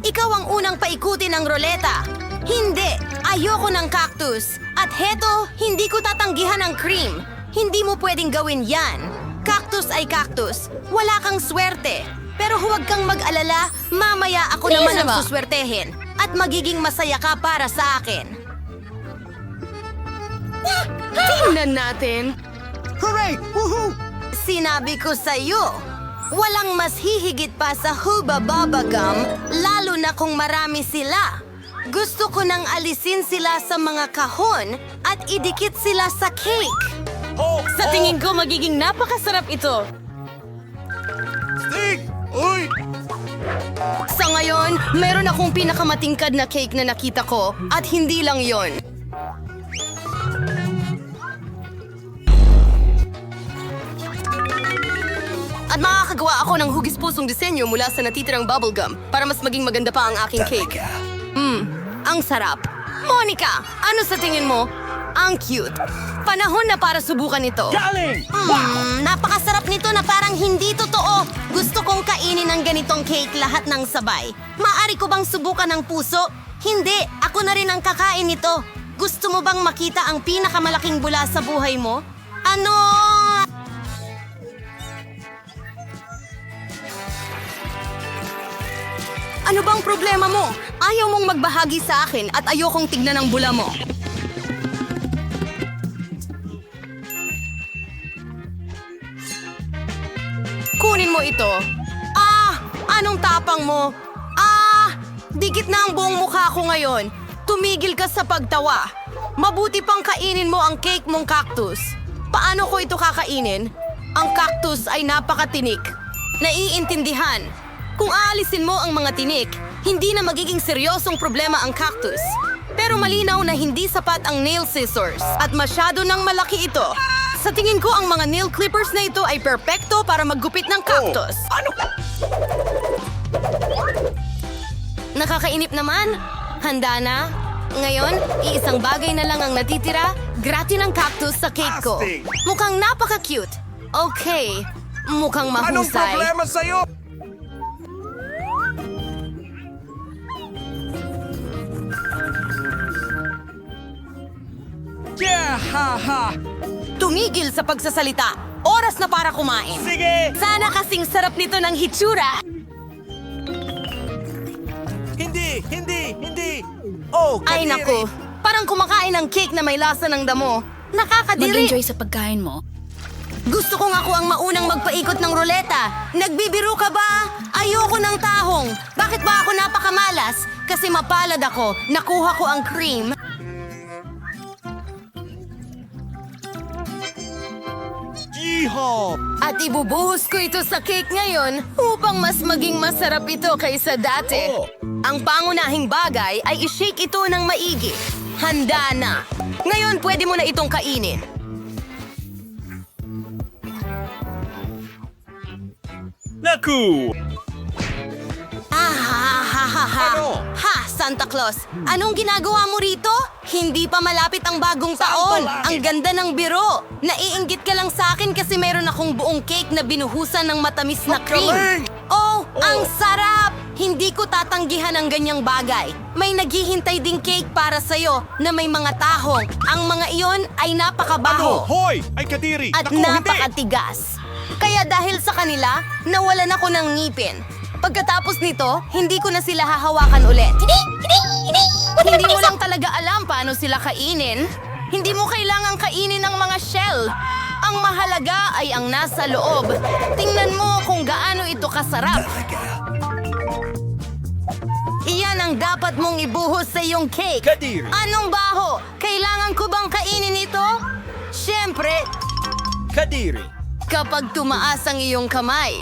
Ikaw ang unang paikutin ng roleta. Hindi! Ayoko ng cactus. At heto, hindi ko tatanggihan ang cream. Hindi mo pwedeng gawin yan. Cactus ay cactus. Wala kang swerte. Pero huwag kang mag-alala, mamaya ako naman ang suswertehin. At magiging masaya ka para sa akin. Tingnan natin. Hooray! Woohoo! Sinabi ko sa'yo, walang mas hihigit pa sa Hubba Bubba Gum, lalo na kung marami sila. Gusto ko nang alisin sila sa mga kahon at idikit sila sa cake. Sa tingin ko, magiging napakasarap ito. Stig! Uy! Sa ngayon, meron akong pinakamatingkad na cake na nakita ko at hindi lang yon. At makakagawa ako ng hugis-pusong disenyo mula sa natitirang bubblegum para mas maging maganda pa ang aking cake. Ang sarap. Monica, ano sa tingin mo? Ang cute. Panahon na para subukan ito. Galing! Napakasarap nito na parang hindi totoo. Gusto kong kainin ng ganitong cake lahat ng sabay. Maari ko bang subukan ng puso? Hindi, ako na rin ang kakain nito. Gusto mo bang makita ang pinakamalaking bula sa buhay mo? Ano? Ano bang problema mo? Ayaw mong magbahagi sa akin at ayokong tignan ang bula mo. Kunin mo ito. Anong tapang mo? Dikit na ang buong mukha ko ngayon. Tumigil ka sa pagtawa. Mabuti pang kainin mo ang cake mong cactus. Paano ko ito kakainin? Ang cactus ay napakatinik. Naiintindihan. Kung aalisin mo ang mga tinik, hindi na magiging seryosong problema ang cactus. Pero malinaw na hindi sapat ang nail scissors at masyado nang malaki ito. Sa tingin ko, ang mga nail clippers na ito ay perpekto para maggupit ng cactus. Nakakainip naman. Handa na? Ngayon, iisang bagay na lang ang natitira, grati ng cactus sa cake ko. Mukhang napaka-cute. Okay, mukhang mahusay. Anong problema sa'yo? Yeah! Ha-ha! Tumigil sa pagsasalita. Oras na para kumain. Sige! Sana kasing sarap nito ng hitsura. Hindi! Oh, Ay kadiri! naku, parang kumakain ng cake na may lasa ng damo. Nakakadiri. Mag-enjoy sa pagkain mo. Gusto kong ako ang maunang magpaikot ng ruleta. Nagbibiro ka ba? Ayoko ng tahong. Bakit ba ako napakamalas? Kasi mapalad ako. Nakuha ko ang cream. Yeehaw! At ibubuhos ko ito sa cake ngayon upang mas maging masarap ito kaysa dati. Oh. Ang pangunahing bagay ay i-shake ito ng maigi. Handa na. Ngayon pwede mo na itong kainin. Naku! Ano? Ha, Santa Claus. Anong ginagawa mo rito? Hindi pa malapit ang bagong taon. malapit? Ang ganda ng biro. Naiinggit ka lang sa akin kasi meron akong buong cake na binuhusan ng matamis na cream. Magaling! Oh, ang sarap! Hindi ko tatanggihan ang ganyang bagay. May naghihintay ding cake para sa'yo na may mga tahong. Ang mga iyon ay napakabaho. Hoy! Ay, kadiri! At Naku, hindi! napakatigas. Kaya dahil sa kanila, nawalan ako ng ngipin. Pagkatapos nito, hindi ko na sila hahawakan ulit. Hindi mo lang talaga alam paano sila kainin. Hindi mo kailangang kainin ang mga shell. Ang mahalaga ay ang nasa loob. Tingnan mo kung gaano ito kasarap. Iyan ang dapat mong ibuhos sa iyong cake. Kadiri! Anong baho? Kailangan ko bang kainin ito? Siyempre, Kadiri! kapag tumaas ang iyong kamay,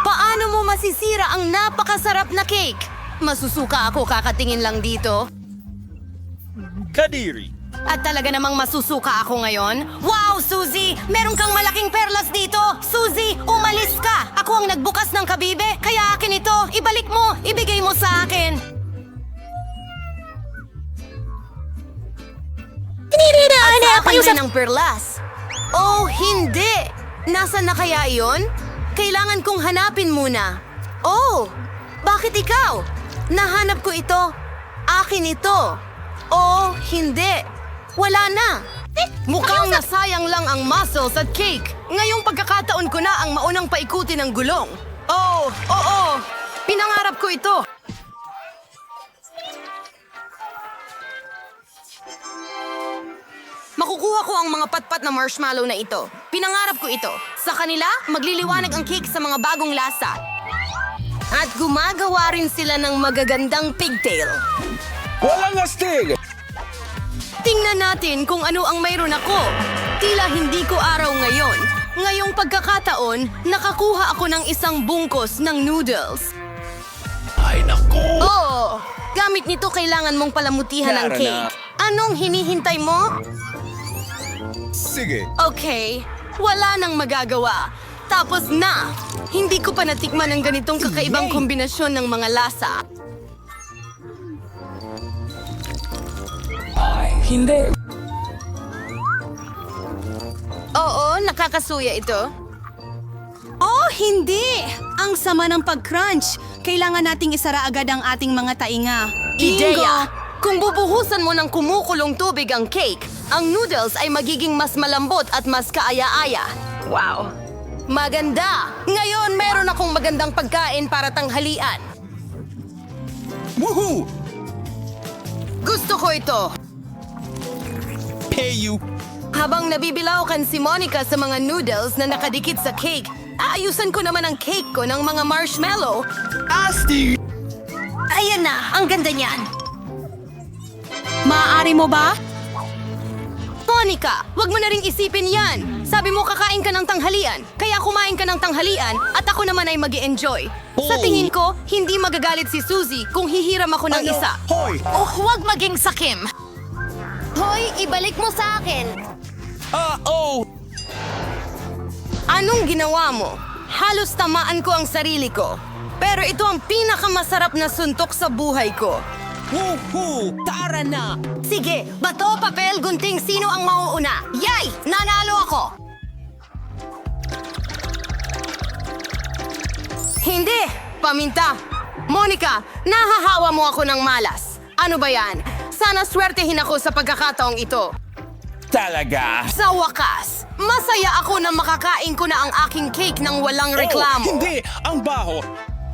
paano mo masisira ang napakasarap na cake? Masusuka ako kakatingin lang dito. Kadiri! At talaga namang masusuka ako ngayon? Wow, Suzy! Meron kang malaking perlas dito! Suzy, umalis ka! Ako ang nagbukas ng kabibe, kaya akin ito. Ibalik mo! Ibigay mo sa akin! At sa akin din ang perlas. Oh, hindi! Nasaan na kaya iyon? Kailangan kong hanapin muna. Oh, bakit ikaw? Nahanap ko ito. Akin ito. O, hindi. Wala na. Mukhang nasayang lang ang mussels at cake. Ngayong pagkakataon ko na ang maunang paikutin ng gulong. Oh, oo. Pinangarap ko ito. Makukuha ko ang mga patpat na marshmallow na ito. Pinangarap ko ito. Sa kanila, magliliwanag ang cake sa mga bagong lasa. At gumagawa rin sila ng magagandang pigtail. Walang astig! Tingnan natin kung ano ang mayroon ako. Tila hindi ko araw ngayon. Ngayong pagkakataon, nakakuha ako ng isang bungkos ng noodles. Ay, naku! Oo, gamit nito kailangan mong palamutihan ang Tara na. cake. Anong hinihintay mo? Sige. Okay, wala nang magagawa. Tapos na! Hindi ko pa natikman ang ganitong kakaibang kombinasyon ng mga lasa. Hindi. Oo, nakakasuya ito. Oh, hindi! Ang sama ng pag-crunch. Kailangan nating isara agad ang ating mga tainga. Ideya! Kung bubuhusan mo ng kumukulong tubig ang cake, ang noodles ay magiging mas malambot at mas kaaya-aya. Wow! Maganda! Ngayon, meron akong magandang pagkain para tanghalian. Woohoo! Gusto ko ito. Pay you. Habang nabibilaukan si Monica sa mga noodles na nakadikit sa cake, aayusan ko naman ang cake ko ng mga marshmallow. Asti! Ayan na, ang ganda niyan. Maaari mo ba? Monica, wag mo na ring isipin yan. Sabi mo kakain ka ng tanghalian, kaya kumain ka ng tanghalian at ako naman ay mag-enjoy. Sa Oh. tingin ko, hindi magagalit si Suzy kung hihiram ako ng isa. Hoy! Oh, huwag maging sakim. Hoy, ibalik mo sa akin. Oh! Anong ginawa mo? Halos tamaan ko ang sarili ko. Pero ito ang pinakamasarap na suntok sa buhay ko. Woohoo! Tara na! Sige, bato, papel, gunting, sino ang mauuna? Yay! Nanalo ako! Hindi! Paminta! Monica, nahahawa mo ako ng malas. Ano ba yan? Sana swertehin ako sa pagkakataong ito. Talaga? Sa wakas, masaya ako na makakain ko na ang aking cake ng walang reklamo. Oh, hindi! Ang baho!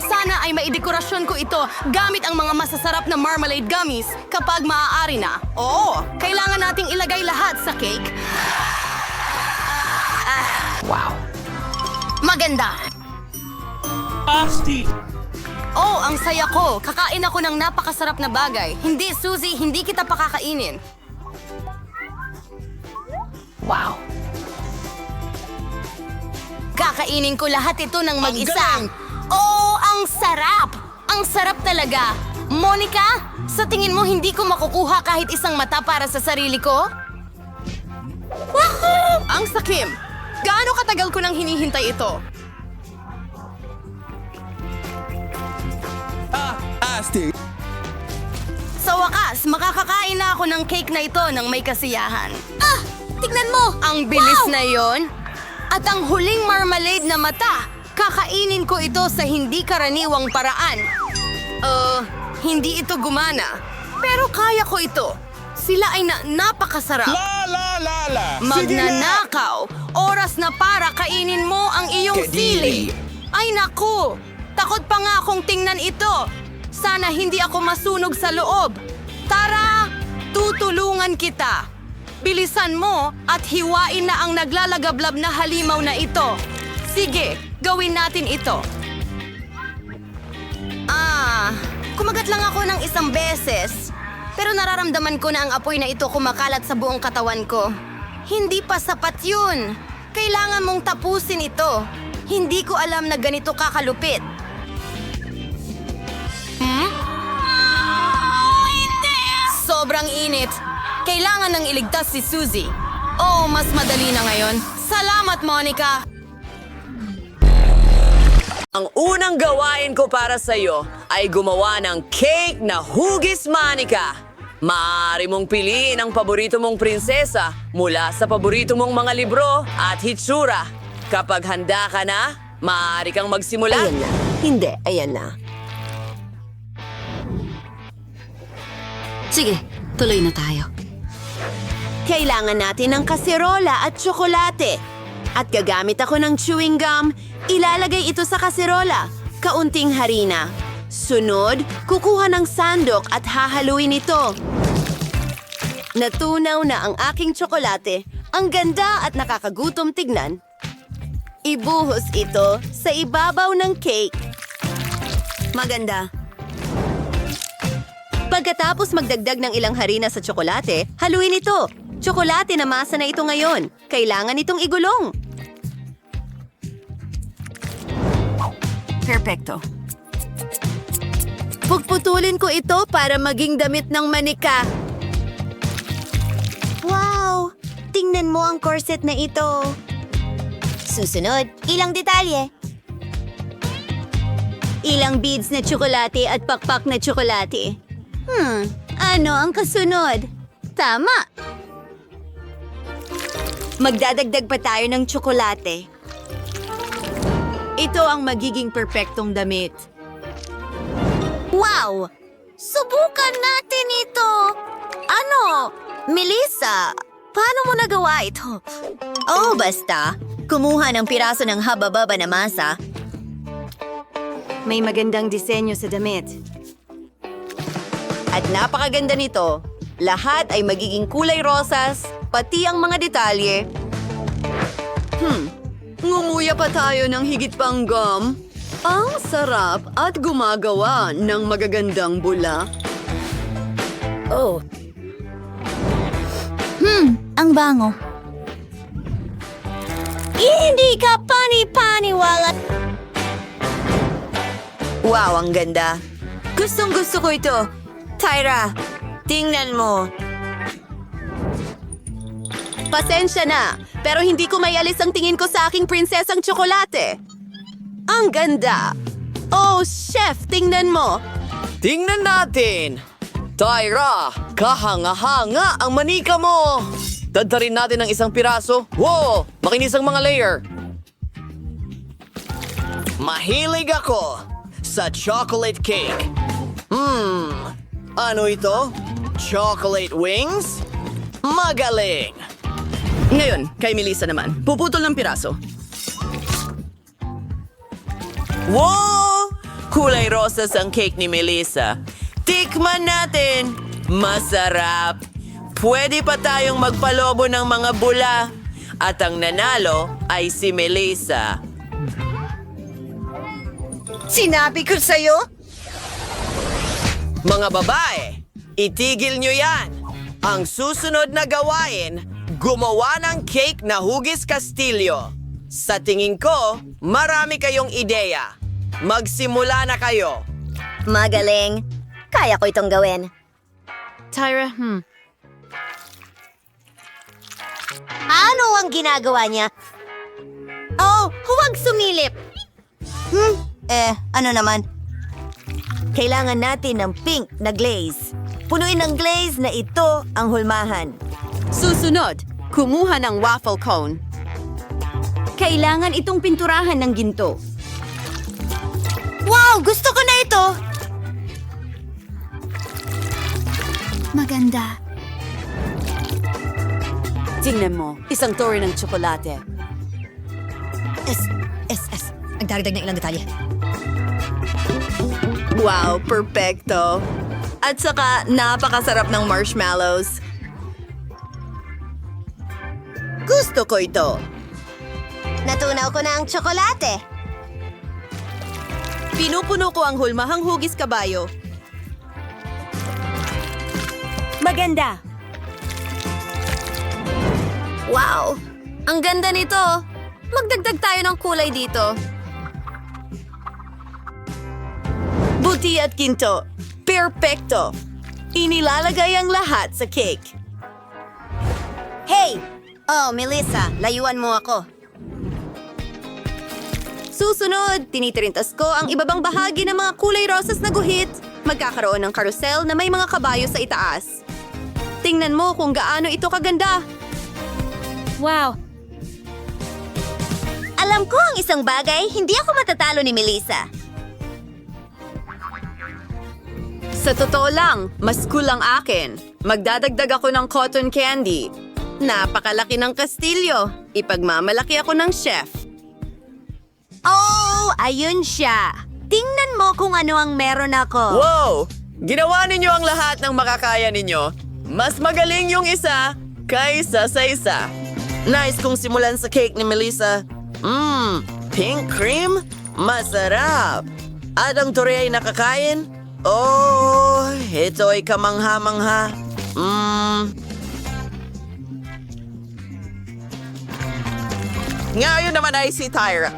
Sana ay maidekorasyon ko ito gamit ang mga masasarap na marmalade gummies kapag maaari na. Oo, kailangan nating ilagay lahat sa cake. Wow. Maganda. Asti! Oh, ang saya ko. Kakain ako ng napakasarap na bagay. Hindi, Suzy, hindi kita pakakainin. Wow. Kakainin ko lahat ito ng mag-isa. galing! Oh, ang sarap! Ang sarap talaga. Monica, sa tingin mo hindi ko makukuha kahit isang mata para sa sarili ko? Wahoo! Ang sakim! Gaano katagal ko nang hinihintay ito? Asti! Sa wakas, makakakain na ako ng cake na ito ng may kasiyahan. Ah! Tignan mo! Ang bilis na yon. At ang huling marmalade na mata, kakainin ko ito sa hindi karaniwang paraan. Hindi ito gumana. Pero kaya ko ito. Sila ay napakasarap. La! Sige na! Magnanakaw! Oras na para kainin mo ang iyong Kadiri. sili. Ay naku! Takot pa nga akong tingnan ito. Sana hindi ako masunog sa loob. Tara! Tutulungan kita. Bilisan mo at hiwain na ang naglalagablab na halimaw na ito. Sige, gawin natin ito. Kumagat lang ako ng isang beses. Pero nararamdaman ko na ang apoy na ito kumakalat sa buong katawan ko. Hindi pa sapat yun. Kailangan mong tapusin ito. Hindi ko alam na ganito kakalupit. Sobrang init. Kailangan nang iligtas si Suzy. Oh, mas madali na ngayon. Salamat, Monica. Ang unang gawain ko para sa iyo ay gumawa ng cake na hugis manika. Maaari mong piliin ang paborito mong prinsesa mula sa paborito mong mga libro at hitsura. Kapag handa ka na, maaari kang magsimula. Ayan na. Hindi, ayan na. Sige, tuloy na tayo. Kailangan natin ng kaserola at tsokolate. At gagamit ako ng chewing gum. Ilalagay ito sa kaserola. Kaunting harina. Sunod, kukuha ng sandok at hahaluin ito. Natunaw na ang aking tsokolate. Ang ganda at nakakagutom tignan. Ibuhos ito sa ibabaw ng cake. Maganda. Pagkatapos magdagdag ng ilang harina sa tsokolate, haluin ito. Tsokolate na masa na ito ngayon. Kailangan itong igulong. Perfecto. Pugputulin ko ito para maging damit ng manika. Wow! Tingnan mo ang corset na ito. Susunod, ilang detalye. Ilang beads na tsokolate at pakpak na tsokolate. Ano ang kasunod? Tama! Magdadagdag pa tayo ng tsokolate. Ito ang magiging perpektong damit. Wow! Subukan natin ito! Ano? Melissa, paano mo nagawa ito? Oh, basta. Kumuha ng piraso ng haba-baba na masa. May magandang disenyo sa damit. At napakaganda nito. Lahat ay magiging kulay rosas, pati ang mga detalye. Ngumuya pa tayo ng higit pang gum. Ang sarap at gumagawa ng magagandang bula. Oh. Ang bango. Hindi ka pani-paniwala. Wow, ang ganda. Gustong-gusto ko ito. Tyra, tingnan mo. Pasensya na, pero hindi ko mayalis ang tingin ko sa aking prinsesang tsokolate. Ang ganda. Oh, chef, tingnan mo. Tingnan natin! Tyra, kahanga-hanga ang manika mo! Dadtarin natin ng isang piraso. Wow! Makinis ang mga layer. Mahilig ako sa chocolate cake. Ano ito? Chocolate wings? Magaling! Ngayon, kay Melissa naman. Puputol ng piraso. Wow! Kulay rosas ang cake ni Melissa. Tikman natin! Masarap! Pwede pa tayong magpalobo ng mga bula. At ang nanalo ay si Melissa. Sinabi ko sa'yo? Mga babae, itigil nyo yan! Ang susunod na gawain, gumawa ng cake na hugis kastilyo. Sa tingin ko, marami kayong ideya. Magsimula na kayo. Magaling. Kaya ko itong gawin. Tyra, Ano ang ginagawa niya? Oh, huwag sumilip! Ano naman? Kailangan natin ng pink na glaze. Punuin ng glaze na ito ang hulmahan. Susunod, kumuha ng waffle cone. Kailangan itong pinturahan ng ginto. Wow! Gusto ko na ito! maganda. Tingnan mo, isang tori ng tsokolate. Nagdaragdag ng ilang detalye. Wow, perfecto. At saka, napakasarap ng marshmallows. Gusto ko ito. Natunaw ko na ang tsokolate. Pinupuno ko ang hulmahang hugis kabayo. Maganda. Wow! Ang ganda nito. Magdagdag tayo ng kulay dito. Buti at ginto. Perfecto. Inilalagay ang lahat sa cake. Hey! Oh, Melissa, layuan mo ako. Susunod, tinitirintas ko ang ibabang bahagi ng mga kulay rosas na guhit. Magkakaroon ng carousel na may mga kabayo sa itaas. Tingnan mo kung gaano ito kaganda. Wow! Alam ko ang isang bagay, hindi ako matatalo ni Melissa. Sa totoo lang, mas cool ang akin. Magdadagdag ako ng cotton candy. Napakalaki ng kastilyo. Ipagmamalaki ako ng chef. Oh, ayun siya. Tingnan mo kung ano ang meron ako. Wow! Ginawa ninyo ang lahat ng makakaya ninyo. Mas magaling yung isa kaysa sa isa. Nice kung simulan sa cake ni Melissa. Pink cream? Masarap. At ang tore ay nakakain? Oh, ito ay kamangha-mangha. Ngayon naman ay si Tyra.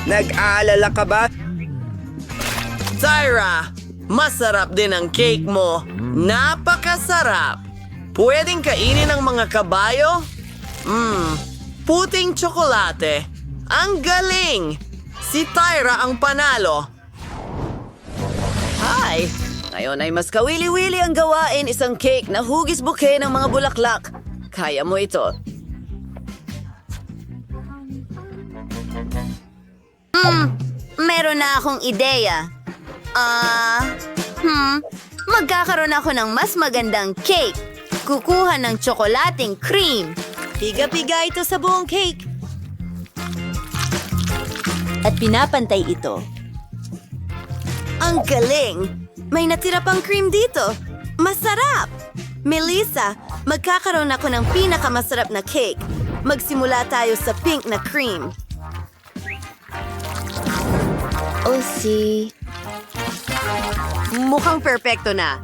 Nag-aalala ka ba? Tyra, masarap din ang cake mo. Napakasarap. Pwedeng kainin ng mga kabayo? Puting tsokolate. Ang galing! Si Tyra ang panalo. Hi! Ngayon ay mas kawili-wili ang gawain isang cake na hugis bouquet ng mga bulaklak. Kaya mo ito. Meron na akong ideya. Magkakaroon ako ng mas magandang cake. Kukuha ng tsokolating cream. Piga-piga ito sa buong cake. At pinapantay ito. Ang galing! May natira pang cream dito. Masarap! Melissa, magkakaroon ako ng pinakamasarap na cake. Magsimula tayo sa pink na cream. Mukhang perpekto na.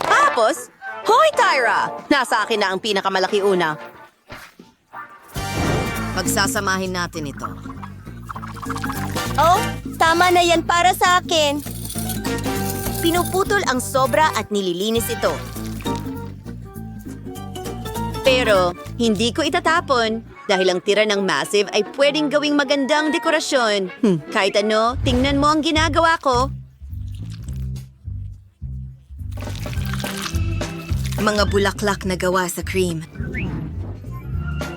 Tapos, hoy Tyra! Nasa akin na ang pinakamalaki una. Pagsasamahin natin ito. Oh, tama na yan para sa akin. Pinuputol ang sobra at nililinis ito. Pero, hindi ko itatapon dahil ang tira ng massive ay pwedeng gawing magandang dekorasyon. Kahit ano, tingnan mo ang ginagawa ko. Mga bulaklak na gawa sa cream.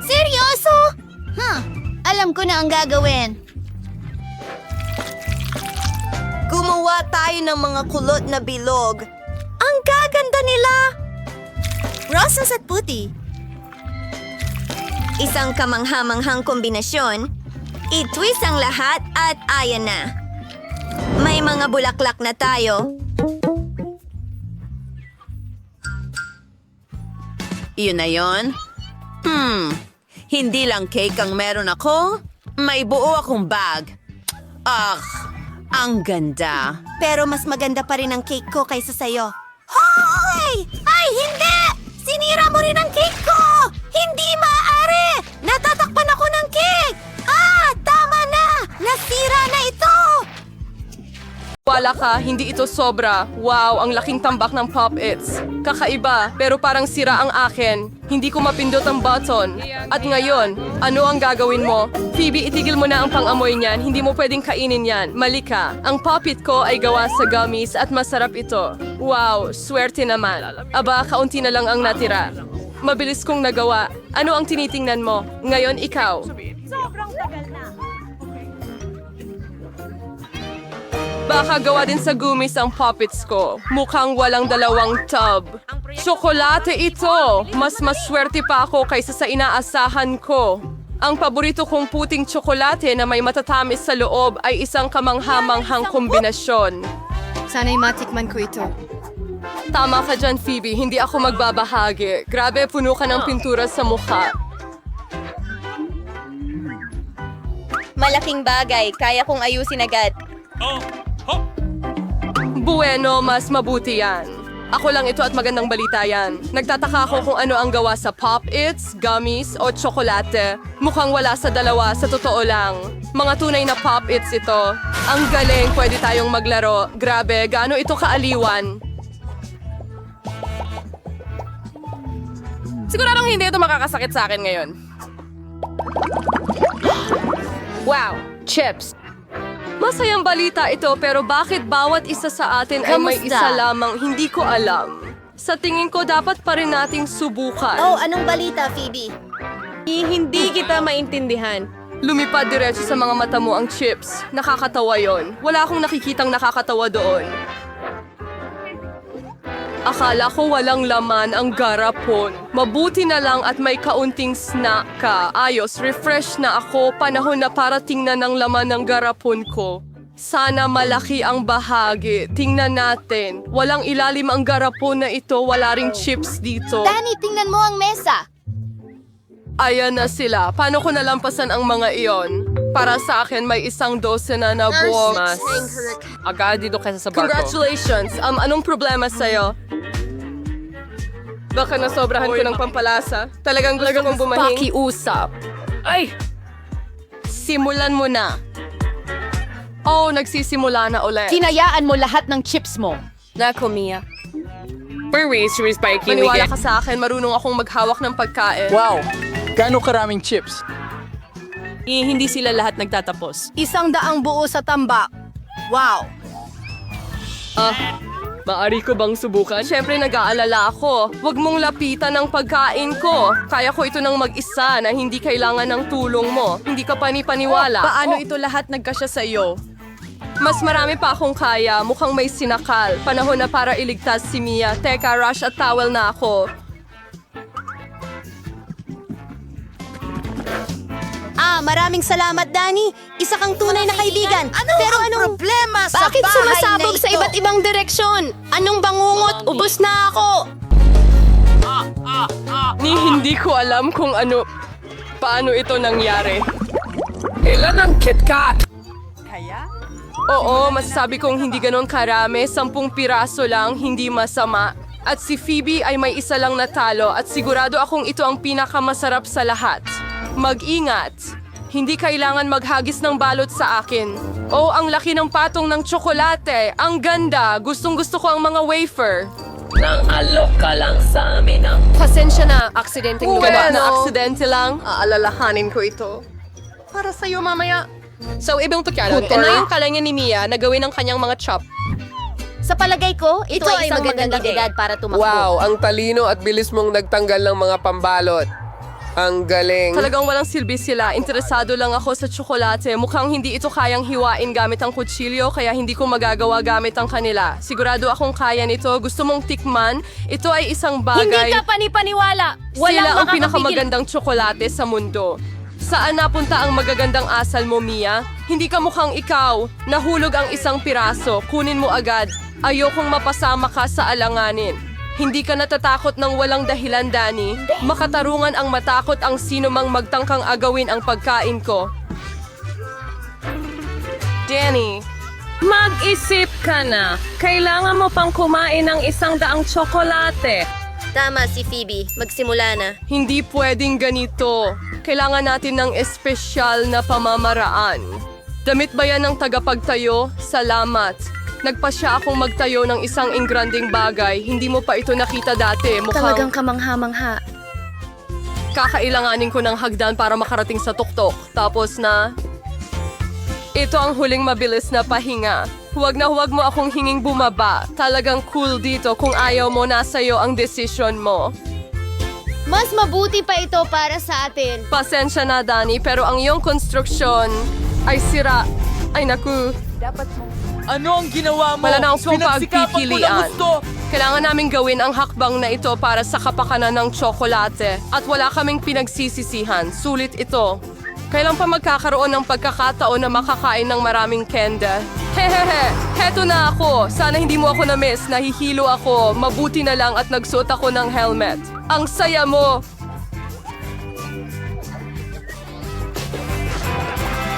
Seryoso? Alam ko na ang gagawin. Gumawa tayo ng mga kulot na bilog. Ang gaganda nila! Rosas at puti. Isang kamangha-manghang kombinasyon. I-twist ang lahat at ayan na. May mga bulaklak na tayo. Iyon na yon. Hindi lang cake ang meron ako. May buo akong bag. Ang ganda. Pero mas maganda pa rin ang cake ko kaysa sa'yo. Hoy! Ay, hindi! Sinira mo rin ang cake ko! Hindi maaari! Natatakpan ako ng cake! Tama na! Nasira na ito! Wala ka, hindi ito sobra. Wow, ang laking tambak ng Pop-Its. Kakaiba, pero parang sira ang akin. Hindi ko mapindot ang button. At ngayon, ano ang gagawin mo? Phoebe, itigil mo na ang pang-amoy niyan. Hindi mo pwedeng kainin yan. Mali ka. Ang Pop-It ko ay gawa sa gummies at masarap ito. Wow, swerte naman. Aba, kaunti na lang ang natira. Mabilis kong nagawa. Ano ang tinitingnan mo? Ngayon, ikaw. Baka gawa din sa gummies ang puppets ko. Mukhang walang dalawang tub. Tsokolate ito! Mas maswerte pa ako kaysa sa inaasahan ko. Ang paborito kong puting tsokolate na may matatamis sa loob ay isang kamangha-manghang kombinasyon. Sana'y matikman ko ito. Tama ka dyan, Phoebe. Hindi ako magbabahagi. Grabe, puno ka ng pintura sa mukha. Malaking bagay. Kaya kong ayusin agad. Bueno, mas mabuti yan. Ako lang ito at magandang balita yan. Nagtataka ako kung ano ang gawa sa Pop-Its, gummies o tsokolate. Mukhang wala sa dalawa, sa totoo lang. Mga tunay na Pop-Its ito. Ang galing, pwede tayong maglaro. Grabe, gaano ito kaaliwan. Siguradong hindi ito makakasakit sa akin ngayon. Wow, chips. Masayang balita ito pero bakit bawat isa sa atin ay may Kamusta? isa lamang hindi ko alam. Sa tingin ko dapat pa rin nating subukan. Oh, anong balita, Phoebe? Hindi kita maintindihan. Lumipad diretso sa mga mata mo ang chips. Nakakatawa yon. Wala akong nakikitang nakakatawa doon. Akala ko walang laman ang garapon. Mabuti na lang at may kaunting snack ka. Ayos, refresh na ako. Panahon na para tingnan ang laman ng garapon ko. Sana malaki ang bahagi. Tingnan natin. Walang ilalim ang garapon na ito. Wala ring chips dito. Danny, tingnan mo ang mesa. Ayan na sila. Paano ko nalampasan ang mga iyon? Para sa akin, may 12 na buwok. Agad dito kaysa sa barko. Congratulations! Anong problema sa'yo? Baka nasobrahan ko ng pampalasa. Talagang gusto kong bumahing. Pakiusap. Ay! Simulan mo na. Oh, nagsisimula na ulit. Hinayaan mo lahat ng chips mo. Nako, Mia. Maniwala ka sa akin, marunong akong maghawak ng pagkain. Wow! Gaano karaming chips? Hindi sila lahat nagtatapos. 100 buo sa tambak. Wow! Maari ko bang subukan? Siyempre nag-aalala ako. Huwag mong lapitan ang pagkain ko. Kaya ko ito ng mag-isa na hindi kailangan ng tulong mo. Hindi ka panipaniwala. Paano ito lahat nagkasya sa iyo? Mas marami pa akong kaya. Mukhang may sinakal. Panahon na para iligtas si Mia. Teka, rush at towel na ako. Maraming salamat, Danny. Isa kang tunay na kaibigan. Pero anong problema sa Bakit bahay sumasabog na sa ito? iba't ibang direksyon? Anong bangungot? Ubus na ako. Hindi ko alam kung paano ito nangyari. Oo, masasabi kong hindi ganon karami. 10 piraso lang, hindi masama. At si Phoebe ay may isa lang natalo at sigurado akong ito ang pinakamasarap sa lahat. Mag-ingat! Hindi kailangan maghagis ng balot sa akin. Oh, ang laki ng patong ng tsokolate. Ang ganda. Gustong-gusto ko ang mga wafer. Pasensya na, aksidenteng Gawa na aksidente lang. Aalalahanin ko ito. Para sa'yo mamaya. So, ibang tukyanon, na yung kalangan ni Mia na gawin ang kanyang mga chop. Sa palagay ko, ito ay isang magandang edad para tumakbo. Wow, ang talino at bilis mong nagtanggal ng mga pambalot. Ang galing. Talagang walang silbi sila. Interesado lang ako sa tsokolate. Mukhang hindi ito kayang hiwain gamit ang kutsilyo, kaya hindi ko magagawa gamit ang kanila. Sigurado akong kaya nito. Gusto mong tikman? Ito ay isang bagay. Hindi ka panipaniwala. Sila ang makakapigil. pinakamagandang tsokolate sa mundo. Saan napunta ang magagandang asal mo, Mia? Hindi ka mukhang ikaw. Nahulog ang isang piraso. Kunin mo agad. Ayokong mapasama ka sa alanganin. Hindi ka natatakot ng walang dahilan, Danny. Makatarungan ang matakot ang sino mang magtangkang agawin ang pagkain ko. Danny, Mag-isip ka na. Kailangan mo pang kumain ng 100 tsokolate. Tama si Phoebe. Magsimula na. hindi pwedeng ganito. Kailangan natin ng espesyal na pamamaraan. Damit ba yan ng tagapagtayo? Salamat. Nagpasya akong magtayo ng isang ingranding bagay. Hindi mo pa ito nakita dati. Mukhang kamangha-mangha. kakailanganin ko ng hagdan para makarating sa tuktok. Tapos na... Ito ang huling mabilis na pahinga. Huwag na huwag mo akong hinging bumaba. Talagang cool dito. Kung ayaw mo, nasa'yo ang desisyon mo. Mas mabuti pa ito para sa atin. Pasensya na, Danny, pero ang iyong konstruksyon ay sira. Ay, naku. Ano ang ginawa mo? Wala na akong Pinagsikapan ko na pagpipilian. gusto. Kailangan namin gawin ang hakbang na ito para sa kapakanan ng tsokolate. At wala kaming pinagsisisihan. Sulit ito. Kailan pa magkakaroon ng pagkakataon na makakain ng maraming kenda? Hehehe, heto na ako. Sana hindi mo ako na-miss. Nahihilo ako. Mabuti na lang at nagsuot ako ng helmet. Ang saya mo!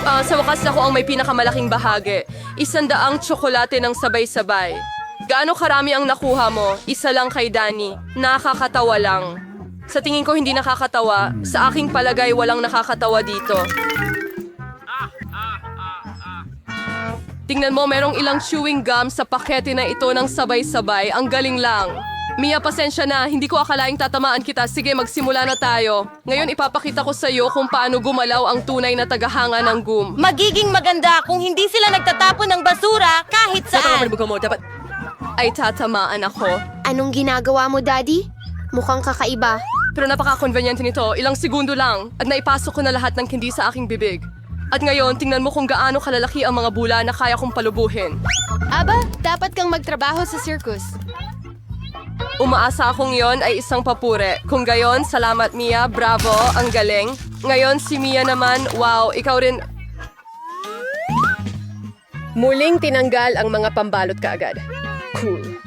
Sa wakas ako ang may pinakamalaking bahagi. 100 tsokolate ng sabay-sabay. Gaano karami ang nakuha mo? Isa lang kay Danny. Nakakatawa lang. Sa tingin ko hindi nakakatawa. Sa aking palagay walang nakakatawa dito. Tingnan mo, merong ilang chewing gum sa pakete na ito ng sabay-sabay. Ang galing lang. Mia, pasensya na. Hindi ko akalaing tatamaan kita. Sige, magsimula na tayo. Ngayon ipapakita ko sa iyo kung paano gumalaw ang tunay na tagahanga ng gum. Magiging maganda kung hindi sila nagtatapon ng basura kahit saan. Ay tatamaan ako. Anong ginagawa mo, Daddy? Mukhang kakaiba. Pero napaka-convenient nito, ilang segundo lang, at naipasok ko na lahat ng candy sa aking bibig. At ngayon, tingnan mo kung gaano kalalaki ang mga bula na kaya kong palubuhin. Aba, dapat kang magtrabaho sa circus. Umaasa akong yon ay isang papure. Kung gayon, salamat Mia, bravo, ang galing. Ngayon si Mia naman, wow, ikaw rin. Muling tinanggal ang mga pambalot kaagad. Cool.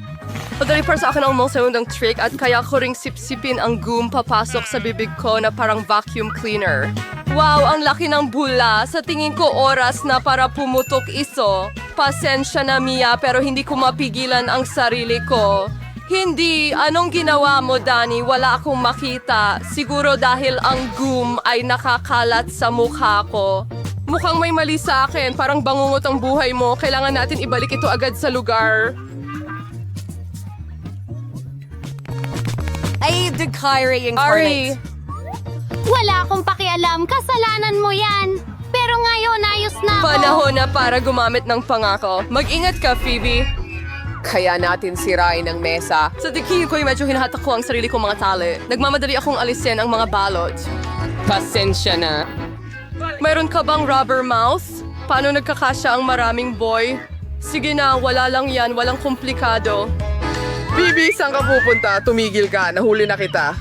Madali para sa akin ang mga segundang trick at kaya ko ring sipsipin ang goom papasok sa bibig ko na parang vacuum cleaner. Wow, ang laki ng bula. Sa tingin ko oras na para pumutok iso. Pasensya na Mia pero hindi ko mapigilan ang sarili ko. Hindi. Anong ginawa mo, Danny? Wala akong makita. Siguro dahil ang goom ay nakakalat sa mukha ko. Mukhang may mali sa akin. Parang bangungot ang buhay mo. Kailangan natin ibalik ito agad sa lugar. Ay, the Kyrie Ari, Wala akong pakialam. Kasalanan mo yan. Pero ngayon, ayos na ako. panahon na para gumamit ng pangako. Mag-ingat ka, Phoebe. Kaya natin sirain ang mesa. Sa tingin ko'y medyo hinahatak ko ang sarili kong mga tali. Nagmamadali akong alisin ang mga balot. Pasensya na. Mayroon ka bang rubber mouth? Paano nagkakasya ang maraming boy? Sige na, wala lang yan. Walang komplikado. Bibi, saan ka pupunta? Tumigil ka. Nahuli na kita.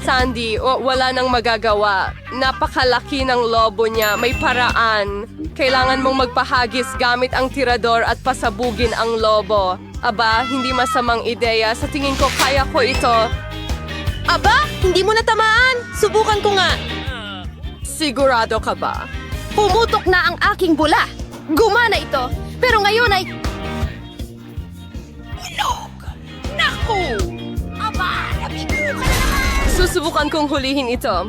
Sandy, wala nang magagawa. Napakalaki ng lobo niya. May paraan. Kailangan mong magpahagis gamit ang tirador at pasabugin ang lobo. Aba, hindi masamang ideya. Sa tingin ko, kaya ko ito. Aba, hindi mo natamaan. Subukan ko nga. Sigurado ka ba? Pumutok na ang aking bula. Gumana ito. Pero ngayon ay... Naku! Aba, nabigo ka na! Susubukan kong hulihin ito.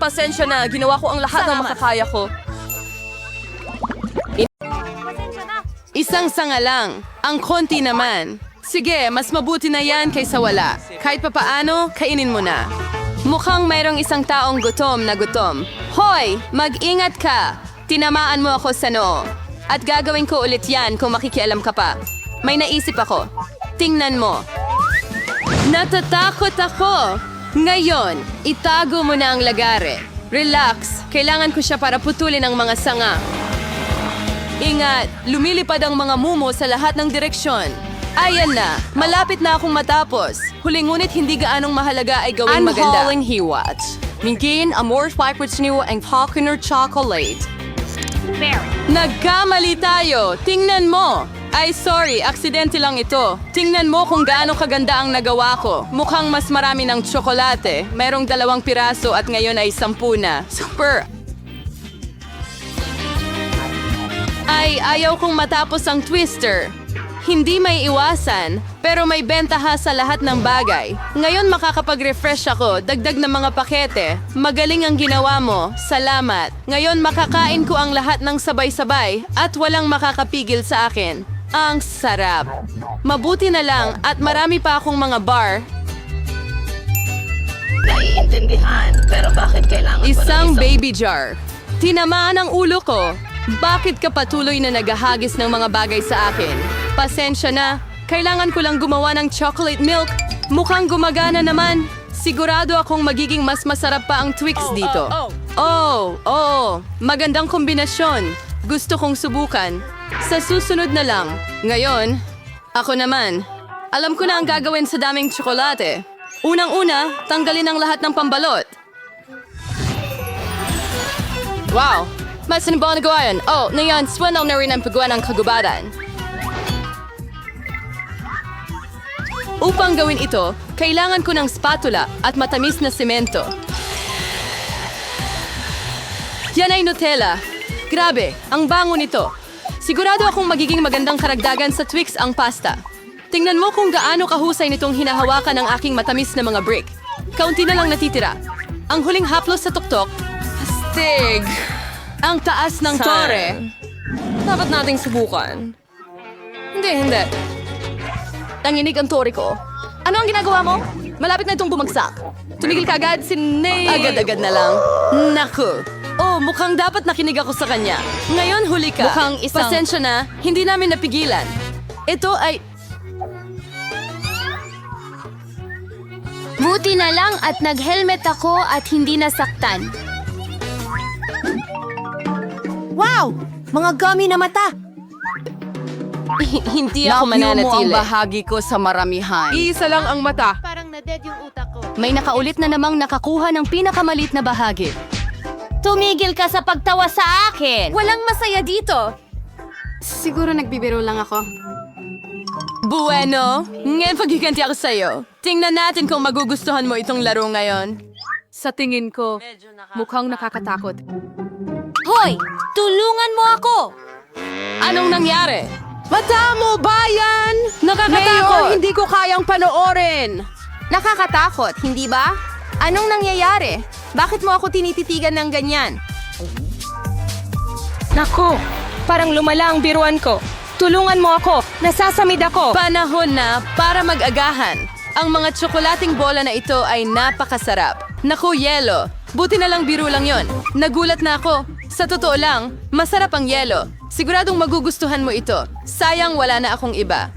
Pasensya na, ginawa ko ang lahat ng makakaya ko. Isang sanga lang. Ang konti naman. Sige, mas mabuti na yan kaysa wala. Kahit papaano, kainin mo na. Mukhang mayroong isang taong gutom na gutom. Hoy! Mag-ingat ka! Tinamaan mo ako sa noo. At gagawin ko ulit yan kung makikialam ka pa. May naisip ako. Tingnan mo. Natatakot ako! Ngayon, itago mo na ang lagare. Relax. Kailangan ko siya para putulin ang mga sanga. Ingat, lumilipad ang mga mumo sa lahat ng direksyon. Ayan na, malapit na akong matapos. Huling ngunit hindi gaanong mahalaga ay gawing maganda. Ang hiwat. Mingin, amor fibrous niyo ang Falconer chocolate. Nagkamali tayo! Tingnan mo! Ay, sorry, aksidente lang ito. Tingnan mo kung gaano kaganda ang nagawa ko. Mukhang mas marami ng tsokolate. Merong 2 piraso at ngayon ay 10 na. Super! Ay, ayaw kong matapos ang twister. Hindi may iwasan, pero may bentaha sa lahat ng bagay. Ngayon makakapag-refresh ako, dagdag ng mga pakete. Magaling ang ginawa mo, salamat. Ngayon makakain ko ang lahat ng sabay-sabay at walang makakapigil sa akin. Ang sarap. Mabuti na lang at marami pa akong mga bar. Isang baby jar. Tinamaan ang ulo ko. Bakit ka patuloy na naghahagis ng mga bagay sa akin? Pasensya na. Kailangan ko lang gumawa ng chocolate milk. Mukhang gumagana naman. Sigurado akong magiging mas masarap pa ang Twix dito. Oo. Magandang kombinasyon. Gusto kong subukan. Sa susunod na lang. Ngayon, ako naman. Alam ko na ang gagawin sa daming tsokolate. Unang-una, tanggalin ang lahat ng pambalot. Wow! Mas sinibaw na gawa yan. Oh, ngayon, swanaw na rin ang paggawa ng kagubatan. Upang gawin ito, kailangan ko ng spatula at matamis na semento. Yan ay Nutella. Grabe, ang bango nito. Sigurado akong magiging magandang karagdagan sa Twix ang pasta. Tingnan mo kung gaano kahusay nitong hinahawakan ng aking matamis na mga brick. Kaunti na lang natitira. Ang huling haplos sa tuktok. Astig! Ang taas ng tore. Dapat nating subukan. Hindi. Nanginig ang tore ko. Ano ang ginagawa mo? Malapit na itong bumagsak. Tumigil ka agad, Agad-agad na lang. Naku. Oh, mukhang dapat nakinig ako sa kanya. Ngayon huli ka. Mukhang isang- Pasensya na, hindi namin napigilan. Ito ay... Buti na lang at nag-helmet ako at hindi nasaktan. Wow! Mga gummy na mata! Hindi ako mananatili. bahagi ko sa maramihan. Iisa lang ang mata. May nakaulit na namang nakakuha ng pinakamalit na bahagi. Tumigil ka sa pagtawa sa akin! Walang masaya dito! Siguro nagbibiro lang ako. Bueno, ngayon paghiganti ako sa'yo. Tingnan natin kung magugustuhan mo itong laro ngayon. Sa tingin ko, mukhang nakakatakot. Hoy! Tulungan mo ako! Anong nangyari? Mata mo, bayan! Nakakatakot! hindi ko kayang panoorin. Nakakatakot, hindi ba? Anong nangyayari? Bakit mo ako tinititigan ng ganyan? Nako, parang lumala ang biruan ko. Tulungan mo ako, nasasamid ako. Panahon na para mag-agahan. Ang mga tsokolating bola na ito ay napakasarap. Naku, yelo. Buti na lang biro lang yon. Nagulat na ako. Sa totoo lang, masarap ang yelo. Siguradong magugustuhan mo ito. Sayang wala na akong iba.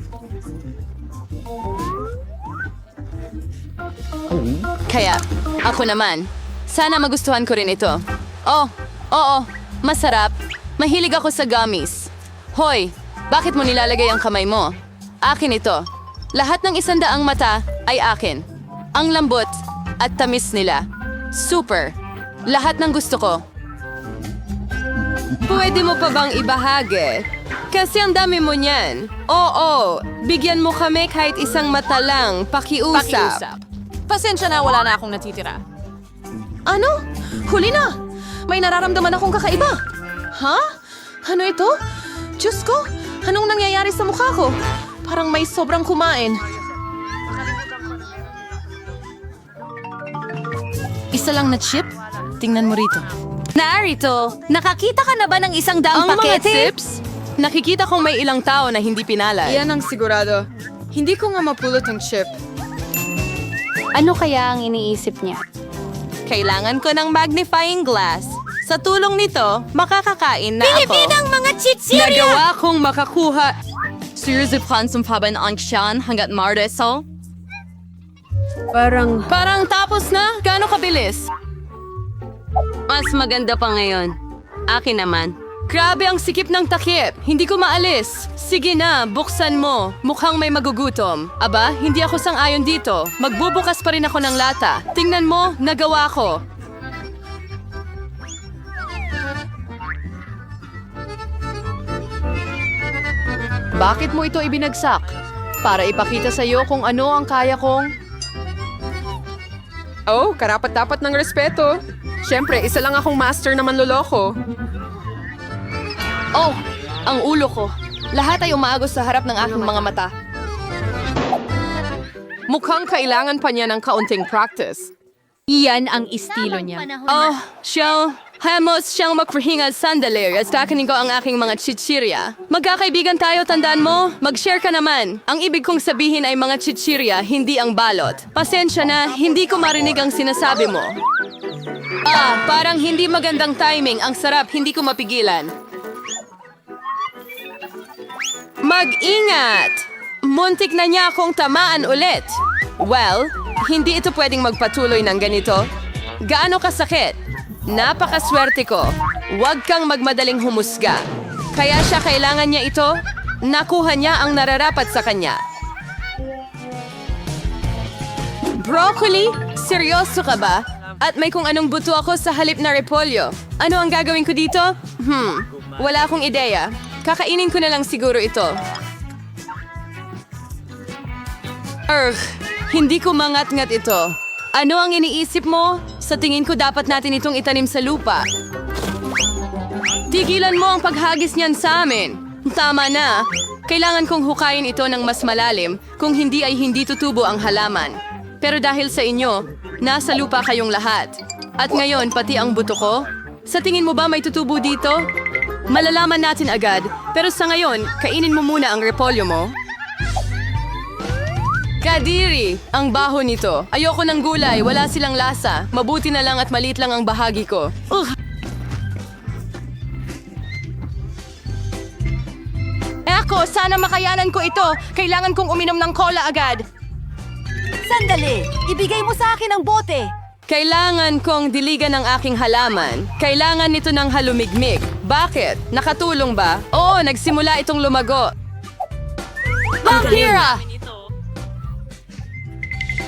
Kaya, ako naman. Sana magustuhan ko rin ito. Oh, oo, masarap. Mahilig ako sa gummies. Hoy, bakit mo nilalagay ang kamay mo? Akin ito. Lahat ng 100 mata ay akin. Ang lambot at tamis nila. Super. Lahat ng gusto ko. Pwede mo pa bang ibahagi? Kasi ang dami mo niyan. Oo, bigyan mo kami kahit isang mata lang. Pakiusap. Pasensya na, wala na akong natitira. Ano? Huli na! May nararamdaman akong kakaiba. Ha? Ano ito? Diyos ko, anong nangyayari sa mukha ko? Parang may sobrang kumain. Isa lang na chip? Tingnan mo rito. Narito, nakakita ka na ba ng 100 Ang mga pakete? tips? Nakikita kong may ilang tao na hindi pinalay. Yan ang sigurado. Hindi ko nga mapulot ang chip. Ano kaya ang iniisip niya? Kailangan ko ng magnifying glass. Sa tulong nito, makakakain na ako. Pilipinang mga chichirya! Nagawa kong makakuha. Sirzipkan sumpaban ang siyan hanggat mardeso. Parang tapos na? Gaano kabilis? Mas maganda pa ngayon. Akin naman. Grabe ang sikip ng takip. Hindi ko maalis. Sige na, buksan mo. Mukhang may magugutom. Aba, hindi ako sang-ayon dito. Magbubukas pa rin ako ng lata. Tingnan mo, nagawa ko. Bakit mo ito ibinagsak? Para ipakita sa iyo kung ano ang kaya kong... Oh, karapat-dapat ng respeto. Siyempre, isa lang akong master na manloloko. Oh, ang ulo ko. Lahat ay umaagos sa harap ng aking mga mata. Mukhang kailangan pa niya ng kaunting practice. Iyan ang estilo niya. Oh, hamos siyang magpahinga sandali at takanin ko ang aking mga chichirya. Magkakaibigan tayo, tandaan mo? Mag-share ka naman. Ang ibig kong sabihin ay mga chichirya, hindi ang balot. Pasensya na, hindi ko marinig ang sinasabi mo. Parang hindi magandang timing. Ang sarap, hindi ko mapigilan. Mag-ingat! Muntik na niya akong tamaan ulit. Well, hindi ito pwedeng magpatuloy ng ganito. Gaano kasakit? Napakaswerte ko. Huwag kang magmadaling humusga. Kaya siya kailangan niya ito. Nakuha niya ang nararapat sa kanya. Broccoli? Seryoso ka ba? At may kung anong buto ako sa halip na repolyo. Ano ang gagawin ko dito? Wala akong ideya. Kakainin ko na lang siguro ito. Hindi ko mangat-ngat ito. Ano ang iniisip mo? Sa tingin ko dapat natin itong itanim sa lupa. Tigilan mo ang paghagis niyan sa amin. Tama na. Kailangan kong hukayin ito ng mas malalim, kung hindi ay hindi tutubo ang halaman. Pero dahil sa inyo, nasa lupa kayong lahat. At ngayon, pati ang buto ko? Sa tingin mo ba may tutubo dito? Malalaman natin agad, pero sa ngayon, kainin mo muna ang repolyo mo. Kadiri! Ang baho nito. Ayoko ng gulay, wala silang lasa. Mabuti na lang at maliit lang ang bahagi ko. Ako, sana makayanan ko ito. Kailangan kong uminom ng cola agad. Sandali! Ibigay mo sa akin ang bote! Kailangan kong diligan ang aking halaman. Kailangan nito ng halumigmig. Bakit? Nakatulong ba? Oo, nagsimula itong lumago. Vampira!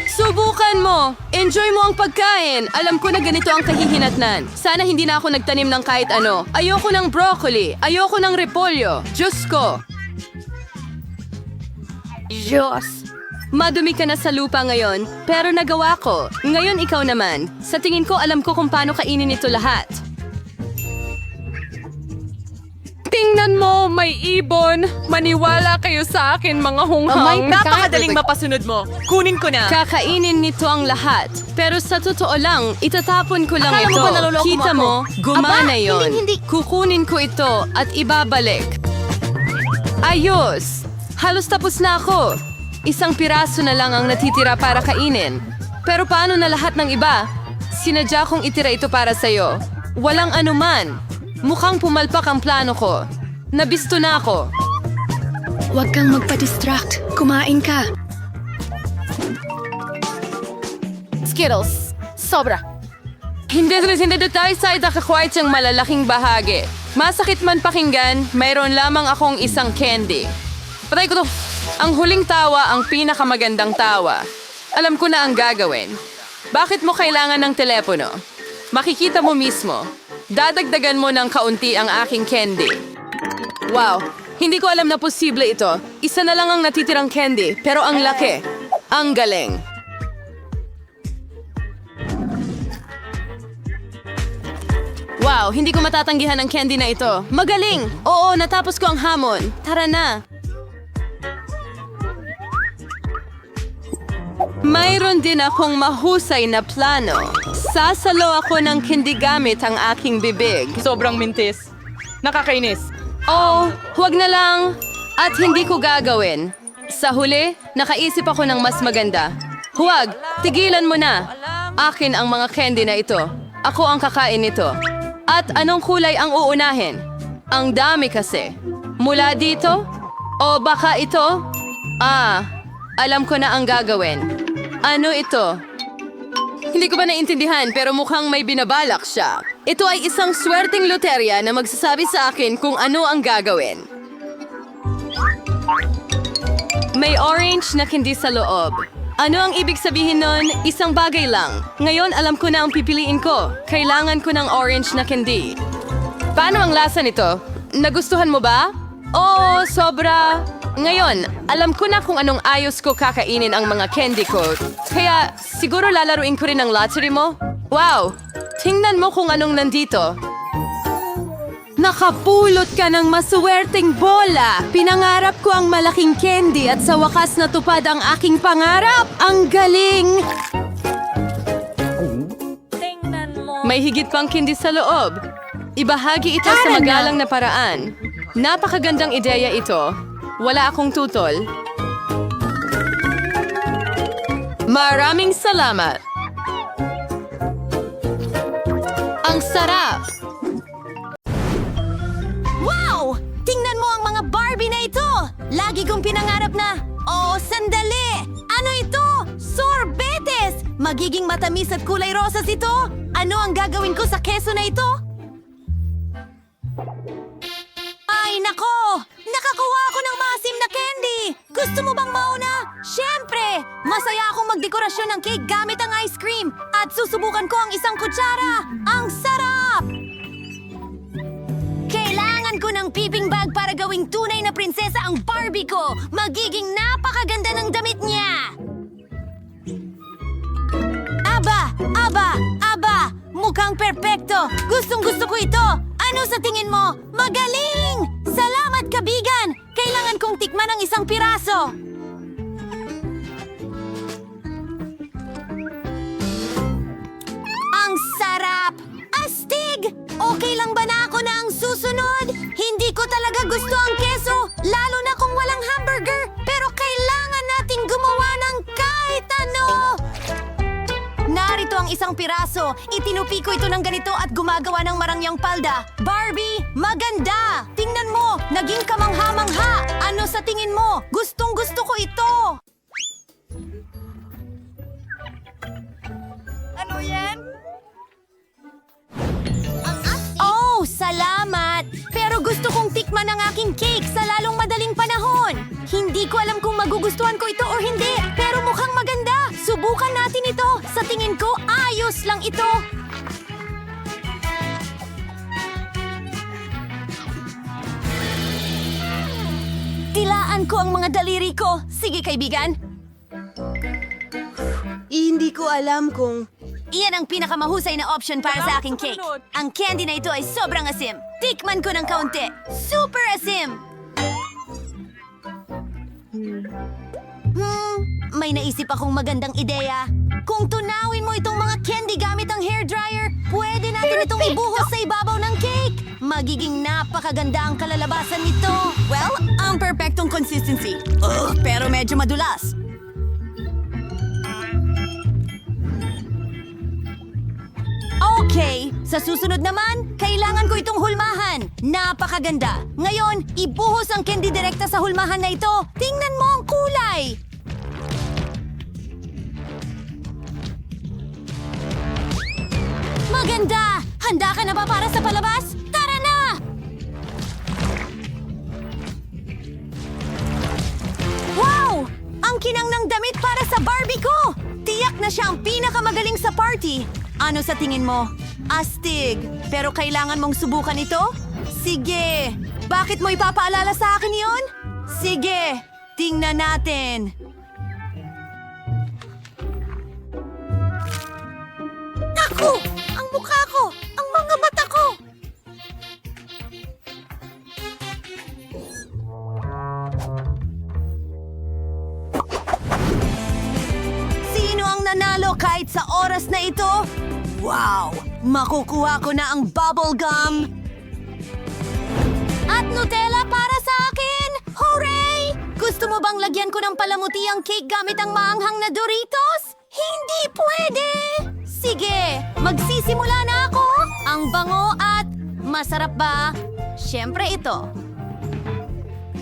Subukan mo! Enjoy mo ang pagkain! Alam ko na ganito ang kahihinatnan. Sana hindi na ako nagtanim ng kahit ano. Ayoko ng broccoli. Ayoko ng repolyo. Diyos ko! Diyos! Madumi ka na sa lupa ngayon, pero nagawa ko. Ngayon ikaw naman. Sa tingin ko alam ko kung paano kainin ito lahat. Tingnan mo, may ibon. Maniwala kayo sa akin, mga hunghang. Napakadaling mapasunod mo. Kunin ko na. Kakainin nito ang lahat. Pero sa totoo lang, itatapon ko lang Akala mo ito. ba naloloko mo Kita ako? mo, gumana Aba, yon. hindi. Kukunin ko ito at ibabalik. Ayos! Halos tapos na ako. Isang piraso na lang ang natitira para kainin. Pero paano na lahat ng iba? Sinadya kong itira ito para sa'yo. Walang anuman. Mukhang pumalpak ang plano ko. Nabisto na ako. Huwag kang magpa-distract. Kumain ka. Skittles. Sobra. Hindi tayo sa itakakwait siyang malalaking bahagi. Masakit man pakinggan, mayroon lamang akong isang candy. Patay ko to. Ang huling tawa ang pinakamagandang tawa. Alam ko na ang gagawin. Bakit mo kailangan ng telepono? Makikita mo mismo. Dadagdagan mo ng kaunti ang aking candy. Wow, hindi ko alam na posible ito. Isa na lang ang natitirang candy, pero ang laki. Ang galing. Wow, hindi ko matatanggihan ang candy na ito. Magaling! Oo, natapos ko ang hamon. Tara na. Mayroon din akong mahusay na plano. Sasalo ako ng candy gamit ang aking bibig. Sobrang mintis. Nakakainis. Oh, huwag na lang. At hindi ko gagawin. Sa huli, nakaisip ako ng mas maganda. Huwag, tigilan mo na. Akin ang mga candy na ito. Ako ang kakain nito. At anong kulay ang uunahin? Ang dami kasi. Mula dito? O baka ito? Alam ko na ang gagawin. Ano ito? Hindi ko ba naintindihan pero mukhang may binabalak siya. Ito ay isang swerteng loterya na magsasabi sa akin kung ano ang gagawin. May orange na candy sa loob. Ano ang ibig sabihin nun? Isang bagay lang. Ngayon alam ko na ang pipiliin ko. Kailangan ko ng orange na candy. Paano ang lasa nito? Nagustuhan mo ba? Oo, sobra. Ngayon, alam ko na kung anong ayos ko kakainin ang mga candy ko. Kaya siguro lalaruin ko rin ang lottery mo. Wow! Tingnan mo kung anong nandito. Nakapulot ka ng masuwerteng bola! Pinangarap ko ang malaking candy at sa wakas natupad ang aking pangarap! Ang galing! May higit pang candy sa loob. Ibahagi ito sa magalang na paraan. Napakagandang ideya ito. Wala akong tutol. Maraming salamat. Ang sarap! Wow! Tingnan mo ang mga Barbie na ito! Lagi kong pinangarap na... Oh, sandali! Ano ito? Sorbetes! Magiging matamis at kulay rosas ito? Ano ang gagawin ko sa keso na ito? Ay, nako! Nakakuha ako ng maasim na candy! Gusto mo bang mauna? Siyempre! Masaya akong magdekorasyon ng cake gamit ang ice cream at susubukan ko ang isang kutsara! Ang sarap! Kailangan ko ng piping bag para gawing tunay na prinsesa ang Barbie ko! Magiging napakaganda ng damit niya! Aba! Aba! Aba! Mukhang perpekto! Gustong-gusto ko ito! Ano sa tingin mo? Magaling! Salamat, kabigan! Kailangan kong tikman ang isang piraso! Ang sarap! Astig! Okay lang ba na ako na ang susunod? Hindi ko talaga gusto ang keso, lalo na kung walang hamburger. Pero kailangan nating gumawa ng kahit ano! Narito ang isang piraso. Itinupi ko ito ng ganito at gumagawa ng marangyang palda. Barbie, maganda! Tingnan mo, naging kamangha-mangha. Ano sa tingin mo? Gustong-gusto ko ito. Oh, salamat! Pero gusto kong tikman ang aking cake sa lalong madaling panahon. Hindi ko alam kung magugustuhan ko ito o hindi, pero mukhang maganda. Subukan natin ito. Sa tingin ko, ayos lang ito. Tilaan ko ang mga daliri ko. Sige, kaibigan. Hindi ko alam kung... Iyan ang pinakamahusay na option para sa aking cake. Ang candy na ito ay sobrang asim. Tikman ko ng kaunti. Super asim! May naisip akong magandang ideya. Kung tunawin mo itong mga candy gamit ang hairdryer, pwede natin itong ibuhos sa ibabaw ng cake. Magiging napakaganda ang kalalabasan nito. Well, ang perfectong consistency. Pero medyo madulas. Okay, sa susunod naman, kailangan ko itong hulmahan. Napakaganda. Ngayon, ibuhos ang candy direkta sa hulmahan na ito. Tingnan mo ang kulay. Maganda! Handa ka na ba para sa palabas? Tara na! Wow! Ang kinang ng damit para sa Barbie ko! Tiyak na siya ang pinakamagaling sa party. Ano sa tingin mo? Astig. Pero kailangan mong subukan ito? Sige. Bakit mo ipapaalala sa akin yon? Sige. Tingnan natin. Naku! Ang mukha ko! Ang mga mata ko! Sino ang nanalo kahit sa oras na ito? Wow! Makukuha ko na ang bubble gum! At Nutella para sa akin! Hooray! Gusto mo bang lagyan ko ng palamuti ang cake gamit ang maanghang na Doritos? Hindi pwede! Sige, magsisimula na ako! Ang bango at masarap ba? Siyempre ito.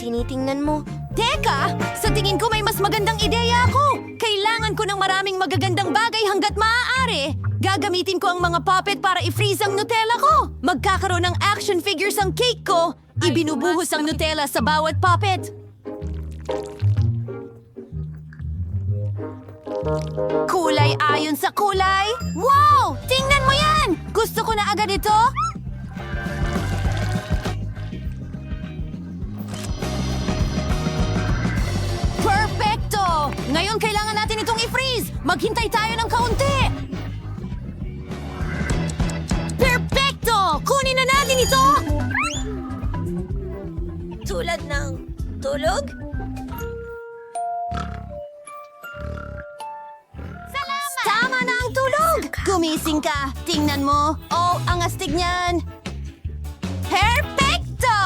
Tinitingnan mo. Teka! Sa tingin ko may mas magandang ideya ako! Kailangan ko ng maraming magagandang bagay hanggat maaari! Gagamitin ko ang mga puppet para i-freeze ang Nutella ko! Magkakaroon ng action figures ang cake ko! Ibinubuhos ang Nutella sa bawat puppet! Kulay ayon sa kulay? Wow! Tingnan mo yan! Gusto ko na agad ito! Perfecto! Ngayon kailangan natin itong i-freeze! Maghintay tayo ng kaunti! Perfecto! Kunin na natin ito! Tulad ng tulog? Salamat! Tama na ang tulog! Gumising ka! Tingnan mo! Oh, ang astig niyan! Perfecto!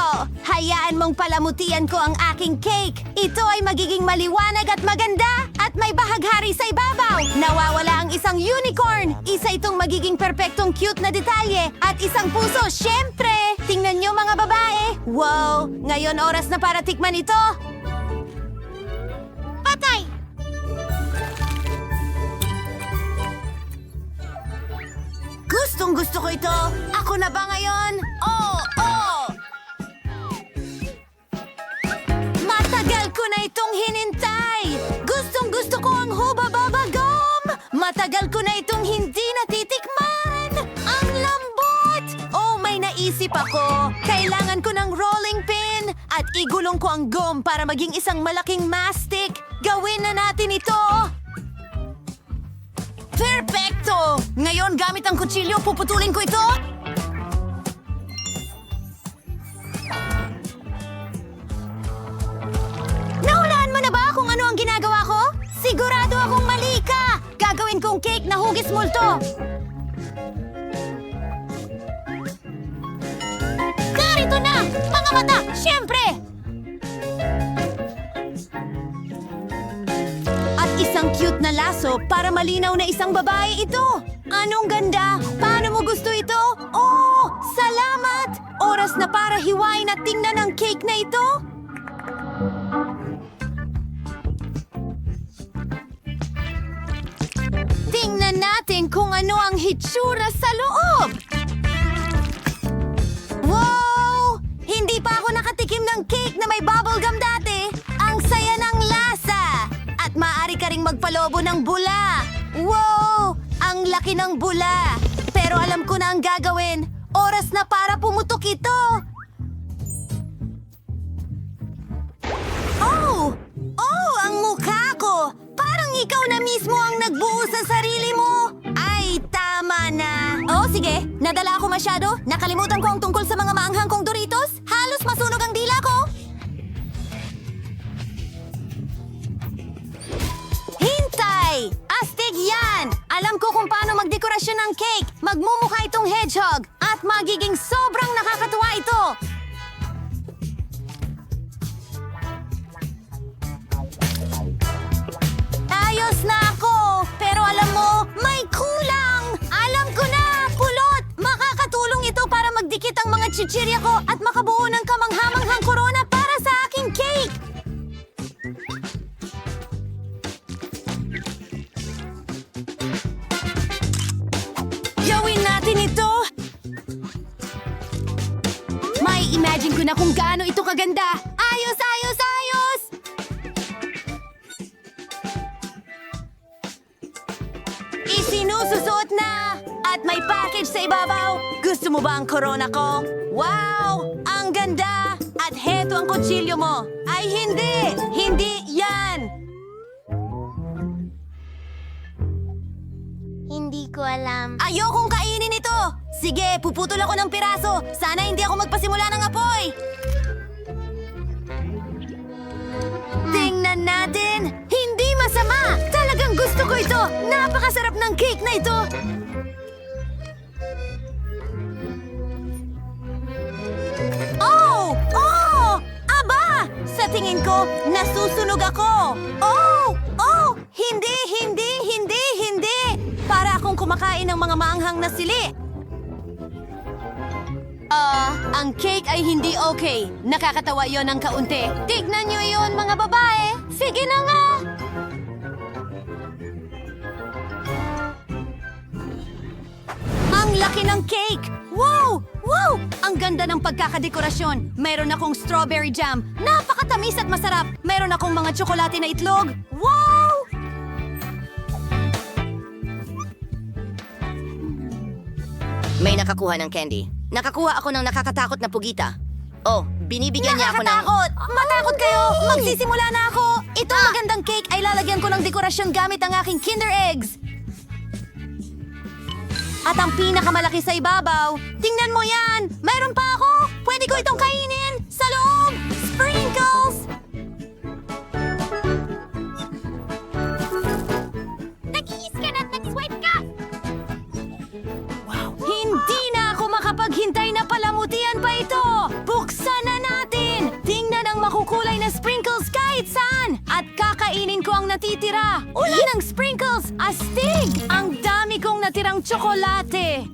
Hayaan mong palamutian ko ang aking cake. Ito ay magiging maliwanag at maganda at may bahaghari sa ibabaw. Nawawala ang isang unicorn. Isa itong magiging perpektong cute na detalye at isang puso, syempre. Tingnan nyo mga babae. Wow! Ngayon oras na para tikman ito. Patay! Gustong gusto ko ito. Ako na ba ngayon? Oh! Matagal ko na itong hinintay! Gustong gusto ko ang Hubba Bubba Gum! Matagal ko na itong hindi natitikman! Ang lambot! Oh, may naisip ako! Kailangan ko ng rolling pin at igulong ko ang gum para maging isang malaking mastic! Gawin na natin ito! Perfecto! Ngayon, gamit ang kutsilyo, puputulin ko ito! Nahulaan mo na ba kung ano ang ginagawa ko? Sigurado akong mali ka! Gagawin kong cake na hugis multo! Narito na! Mga mata! Siyempre! At isang cute na laso para malinaw na isang babae ito! Anong ganda! Paano mo gusto ito? Oh! Salamat! Oras na para hiwain at tingnan ang cake na ito! Tingnan natin tingin kung ano ang hitsura sa loob. Wow! Hindi pa ako nakatikim ng cake na may bubblegum dati. Ang saya ng lasa. At maaari ka ring magpalobo ng bula. Wow! Ang laki ng bula. Pero alam ko na ang gagawin. Oras na para pumutok ito. Oh! Oh, ang mukha ko! Parang ikaw na mismo ang nagbuo sa sarili mo! Ay, tama na! Oh, sige. Nadala ako masyado. Nakalimutan ko ang tungkol sa mga maanghang kong Doritos. Halos masunog ang dila ko. Hintay! Astig yan! Alam ko kung paano magdekorasyon ng cake. Magmumukha itong hedgehog. At magiging sobrang nakakatuwa ito. Ayos na ako! Pero alam mo, may kulang! Alam ko na! Pulot! Makakatulong ito para magdikit ang mga chichirya ko at makabuo ng kamanghamanghang korona para sa aking cake! Gawin natin ito! May imagine ko na kung gaano ito kaganda! Ayos, ayos, ayos! Isinususot na! At may package sa ibabaw! Gusto mo ba ang corona ko? Wow! Ang ganda! At heto ang kutsilyo mo! Ay hindi! Hindi yan! Hindi ko alam. Ayokong kainin ito! Sige, puputol ako ng piraso! Sana hindi ako magpasimula ng apoy! Tingnan natin! Hindi masama! Talagang gusto ko ito! Napakasarap ng cake na ito! Oh! Oh! Aba! Sa tingin ko, nasusunog ako! Oh! Oh! Hindi! Hindi! Hindi! Hindi! Para akong kumakain ng mga maanghang na sili! Ang cake ay hindi okay. Nakakatawa yon ng kaunti. Tignan nyo yon, mga babae. Sige na nga! Ang laki ng cake! Wow! Wow! Ang ganda ng pagkakadekorasyon. Mayroon akong strawberry jam. Napakatamis at masarap. Mayroon akong mga tsokolate na itlog. Wow! May nakakuha ng candy. Nakakuha ako ng nakakatakot na pugita. Oh, binibigyan niya ako ng... Nakakatakot! Matakot kayo! Magsisimula na ako! Itong magandang cake ay lalagyan ko ng dekorasyon gamit ang aking Kinder Eggs. At ang pinakamalaki sa ibabaw, tingnan mo yan! Mayroon pa ako! Pwede ko itong kainin! Sa loob! Sprinkles! Nag-iis ka na at nag-swipe ka! Hindi na ako makapaghintay na palamutian pa ito! Buksan na natin! Tingnan ang makukulay na sprinkles kahit saan! At kakainin ko ang natitira! Ulan ng sprinkles! Astig! Ang dami kong natirang tsokolate!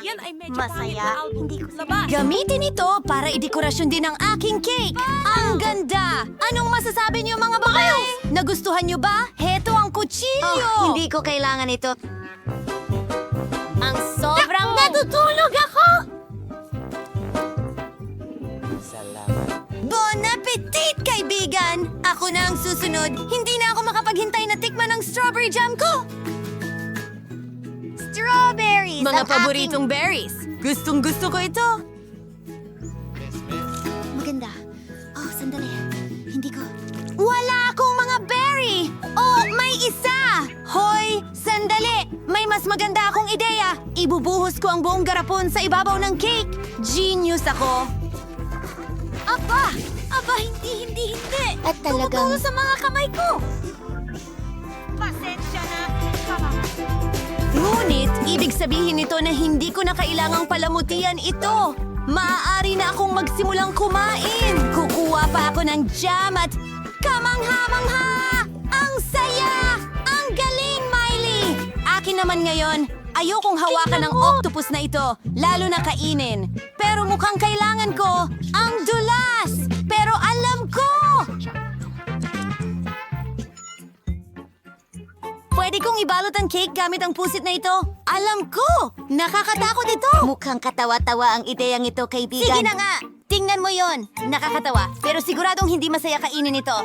Yan ay medyo masaya. Hindi ko Gamitin ito para idekorasyon din ang aking cake! Ang ganda! Anong masasabi niyo mga babae? Nagustuhan niyo ba? Heto ang kutsilyo! Hindi ko kailangan ito. Ang sobrang... Natutulog ako! Bon appetit, kaibigan! Ako na ang susunod. Hindi na ako makapaghintay na tikman ang strawberry jam ko! Strawberries! Mga paboritong berries. Gustong-gusto ko ito. Maganda. Oh, sandali. Hindi ko... Wala akong mga berry! Oh, may isa! Hoy, sandali! May mas maganda akong ideya. Ibubuhos ko ang buong garapon sa ibabaw ng cake. Genius ako. Aba! Aba, hindi! At talagang... Tumutulo sa mga kamay ko. Pasensya na. Ngunit, ibig sabihin nito na hindi ko na kailangang palamutian ito. Maaari na akong magsimulang kumain. Kukuha pa ako ng jam at kamangha-mangha! Ang saya! Ang galing, Miley! Akin naman ngayon, ayokong hawakan ng octopus na ito, lalo na kainin. Pero mukhang kailangan ko ang dulas! Pero alam ko! Pwede kong ibalot ang cake gamit ang pusit na ito. Alam ko! Nakakatakot ito! Mukhang katawa-tawa ang ideyang ito, kaibigan. Sige na nga! Tingnan mo yon. Nakakatawa, pero siguradong hindi masaya kainin ito.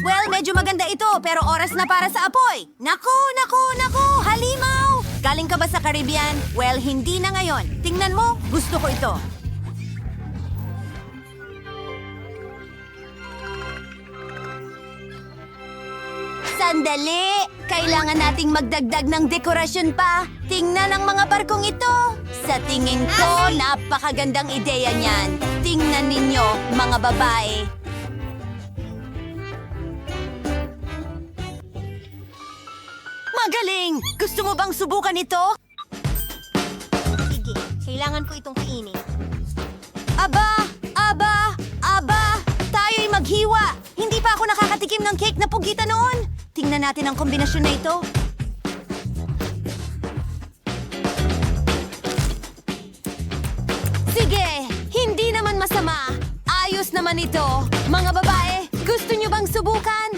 Well, medyo maganda ito, pero oras na para sa apoy. Naku! Halimaw! Galing ka ba sa Caribbean? Well, hindi na ngayon. Tingnan mo, gusto ko ito. Sandali! Kailangan nating magdagdag ng dekorasyon pa. Tingnan ang mga barkong ito. Sa tingin ko, napakagandang ideya niyan. Tingnan ninyo, mga babae. Magaling! Gusto mo bang subukan ito? Sige, kailangan ko itong kainin. Aba! Tayo'y maghiwa! Hindi pa ako nakakatikim ng cake na pugita noon. Tingnan natin ang kombinasyon na ito. Sige, hindi naman masama. Ayos naman ito. Mga babae, gusto nyo bang subukan?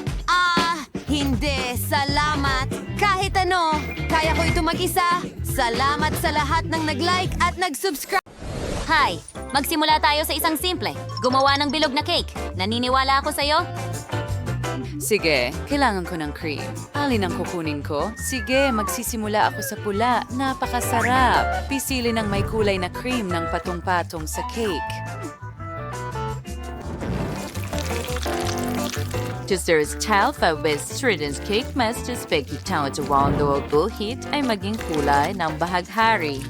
Hindi. Salamat. Kahit ano, kaya ko ito mag-isa. Salamat sa lahat ng nag-like at nag-subscribe. Hi! Magsimula tayo sa isang simple. Gumawa ng bilog na cake. Naniniwala ako sa'yo? Sige, kailangan ko ng cream. Alin ang kukunin ko? Sige, magsisimula ako sa pula. Napakasarap. Pisili ng may kulay na cream ng patong-patong sa cake. Just Chalfa West Students Cake Masters Peggy Town at Wando Bullheat ay maging kulay ng bahaghari.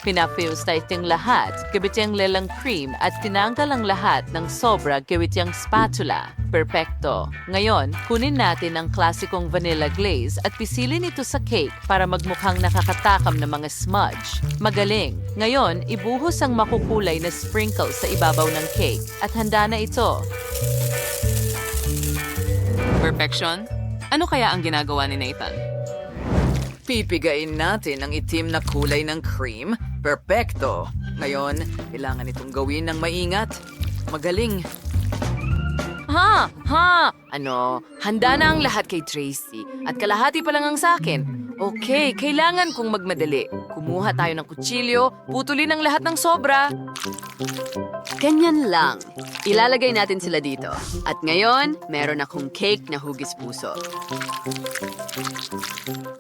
Pinafuse tayong lahat, gawit yung lelang cream at tinanggal ang lahat ng sobra gawit yung spatula. Perfecto. Ngayon, kunin natin ang klasikong vanilla glaze at pisilin ito sa cake para magmukhang nakakatakam na mga smudge. Magaling. Ngayon, ibuhos ang makukulay na sprinkles sa ibabaw ng cake at handa na ito. Perfection? Ano kaya ang ginagawa ni Nathan? Pipigain natin ang itim na kulay ng cream. Perfecto! Ngayon, kailangan itong gawin ng maingat. Magaling! Ano? Handa na ang lahat kay Tracy at kalahati pa lang ang sa akin. Okay, kailangan kong magmadali. Kumuha tayo ng kutsilyo, putulin ang lahat ng sobra. Ganyan lang. Ilalagay natin sila dito. At ngayon, meron akong cake na hugis puso.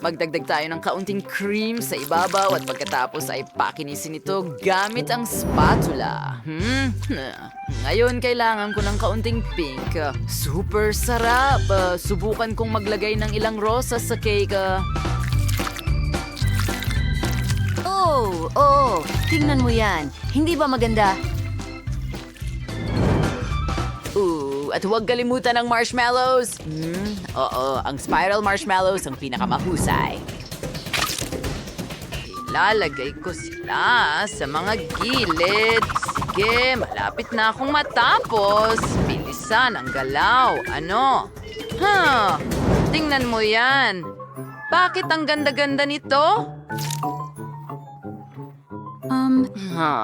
Magdagdag tayo ng kaunting cream sa ibabaw at pagkatapos ay pakinisin ito gamit ang spatula. Ngayon, kailangan ko ng kaunting pink. Super sarap! Subukan kong maglagay ng ilang rosas sa cake. Tingnan mo yan. Hindi ba maganda? At huwag kalimutan ng marshmallows. Oo, ang spiral marshmallows ang pinakamahusay. Ilalagay ko sila sa mga gilid. Sige, malapit na akong matapos. Bilisan ang galaw. Ano? Tingnan mo yan. Bakit ang ganda-ganda nito?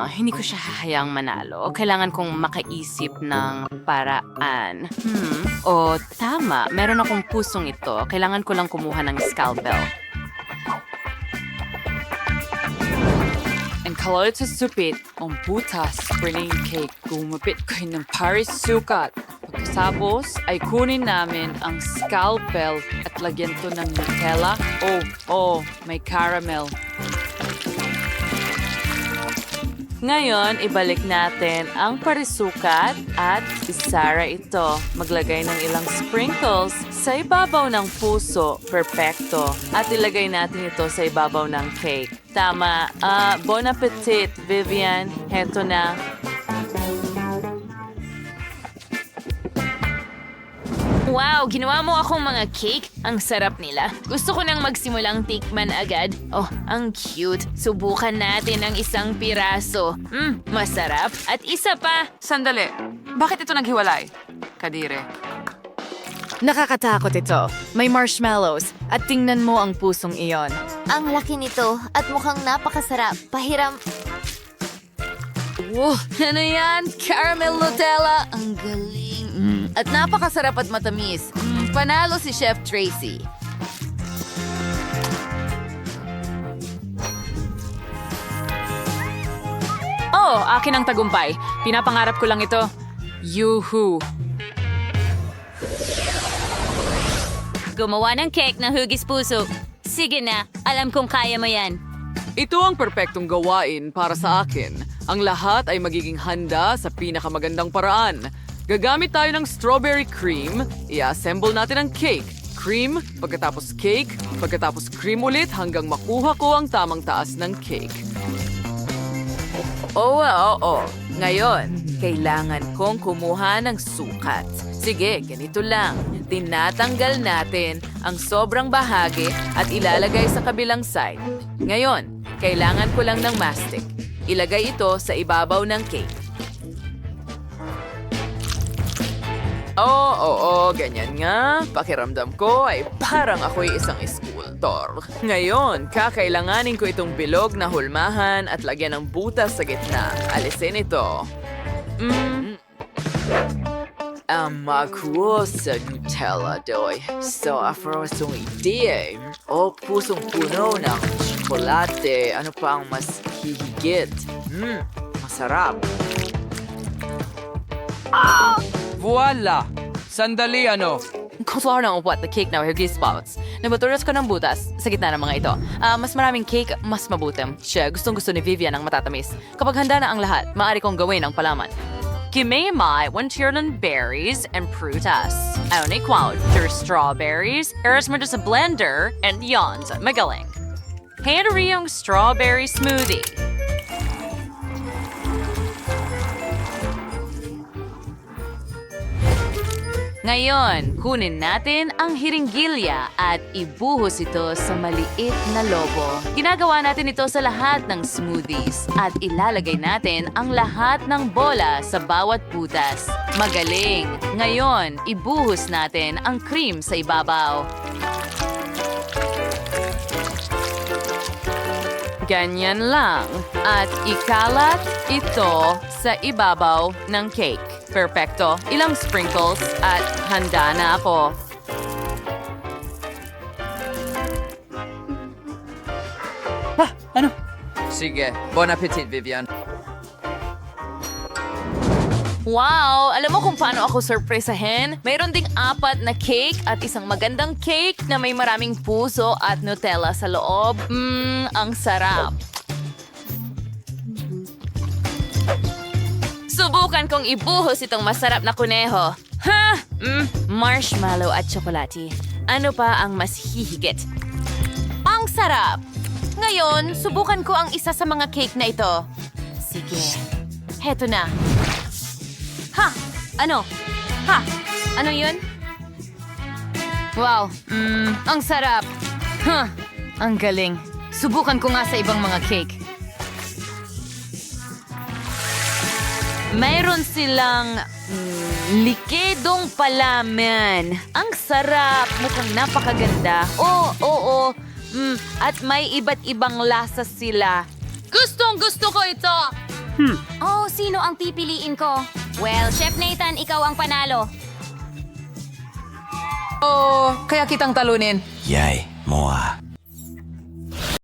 Hindi ko siya hahayaang manalo. Kailangan kong makaisip ng paraan. Tama. Meron akong pusong ito. Kailangan ko lang kumuha ng scalpel. And kalawit sa supit, ang butas, spring cake, gumapit ko ng Paris sukat. Pagkasapos, ay kunin namin ang scalpel at lagyan to ng Nutella. May caramel. Ngayon, ibalik natin ang parisukat at isara ito. Maglagay ng ilang sprinkles sa ibabaw ng puso. Perfecto. At ilagay natin ito sa ibabaw ng cake. Tama. Bon appetit, Vivian. Heto na. Wow, ginawa mo akong mga cake. Ang sarap nila. Gusto ko nang magsimulang tikman agad. Ang cute. Subukan natin ang isang piraso. Masarap. At isa pa. Sandali. Bakit ito naghiwalay? Kadire. Nakakatakot ito. May marshmallows. At tingnan mo ang pusong iyon. Ang laki nito at mukhang napakasarap. Pahiram. Ano yan? Caramel Nutella. Ang galing. At napakasarap at matamis. Panalo si Chef Tracy. Oh, akin ang tagumpay. Pinapangarap ko lang ito. Yuhu! Gumawa ng cake na hugis puso. Sige na, alam kong kaya mo yan. Ito ang perpektong gawain para sa akin. Ang lahat ay magiging handa sa pinakamagandang paraan. Gagamit tayo ng strawberry cream, i-assemble natin ang cake. Cream, pagkatapos cake, pagkatapos cream ulit hanggang makuha ko ang tamang taas ng cake. Oo. Ngayon, kailangan kong kumuha ng sukat. Sige, ganito lang. Tinatanggal natin ang sobrang bahagi at ilalagay sa kabilang side. Ngayon, kailangan ko lang ng mastic. Ilagay ito sa ibabaw ng cake. Oo, ganyan nga. Pakiramdam ko ay parang ako'y isang sculptor. Ngayon, kakailanganin ko itong bilog na hulmahan at lagyan ng butas sa gitna. Alisin ito. Ang makuha sa Nutella doy. So, afrosong ideya. O pusong puno ng tsokolate. Ano pa ang mas hihigit? Masarap. Voila! Sandali ano? Kutuar ng upuat na cake na hugis spouts. Nabaturas ko ng butas sa gitna ng mga ito. Mas maraming cake, mas mabutim. Siya, gustong-gusto ni Vivian ang matatamis. Kapag handa na ang lahat, maaari kong gawin ang palaman. Kimemai, wantiran berries, and prutas. Auni quote, there's strawberries, eras mo sa blender, and yons, magaling. Henry yung strawberry smoothie. Ngayon, kunin natin ang hiringgilya at ibuhos ito sa maliit na lobo. Ginagawa natin ito sa lahat ng smoothies at ilalagay natin ang lahat ng bola sa bawat butas. Magaling! Ngayon, ibuhos natin ang cream sa ibabaw. Ganyan lang. At ikalat ito sa ibabaw ng cake. Perfecto. Ilang sprinkles at handa na ako. Sige, bon appetit, Vivian. Wow! Alam mo kung paano ako surpresahin? Mayroon ding 4 na cake at isang magandang cake na may maraming puso at Nutella sa loob. Ang sarap. Subukan kong ibuhos itong masarap na kuneho. Marshmallow at tsokolate. Ano pa ang mas hihigit? Ang sarap! Ngayon, subukan ko ang isa sa mga cake na ito. Sige. Heto na. Ano? Ano yun? Wow, ang sarap. Ang galing. Subukan ko nga sa ibang mga cake. Mayroon silang likedong palaman. Ang sarap. Mukhang napakaganda. Oo. At may iba't ibang lasa sila. Gustong-gusto ko ito. Oh, sino ang pipiliin ko? Well, Chef Nathan, ikaw ang panalo. Kaya kitang talunin. Yay, Moa.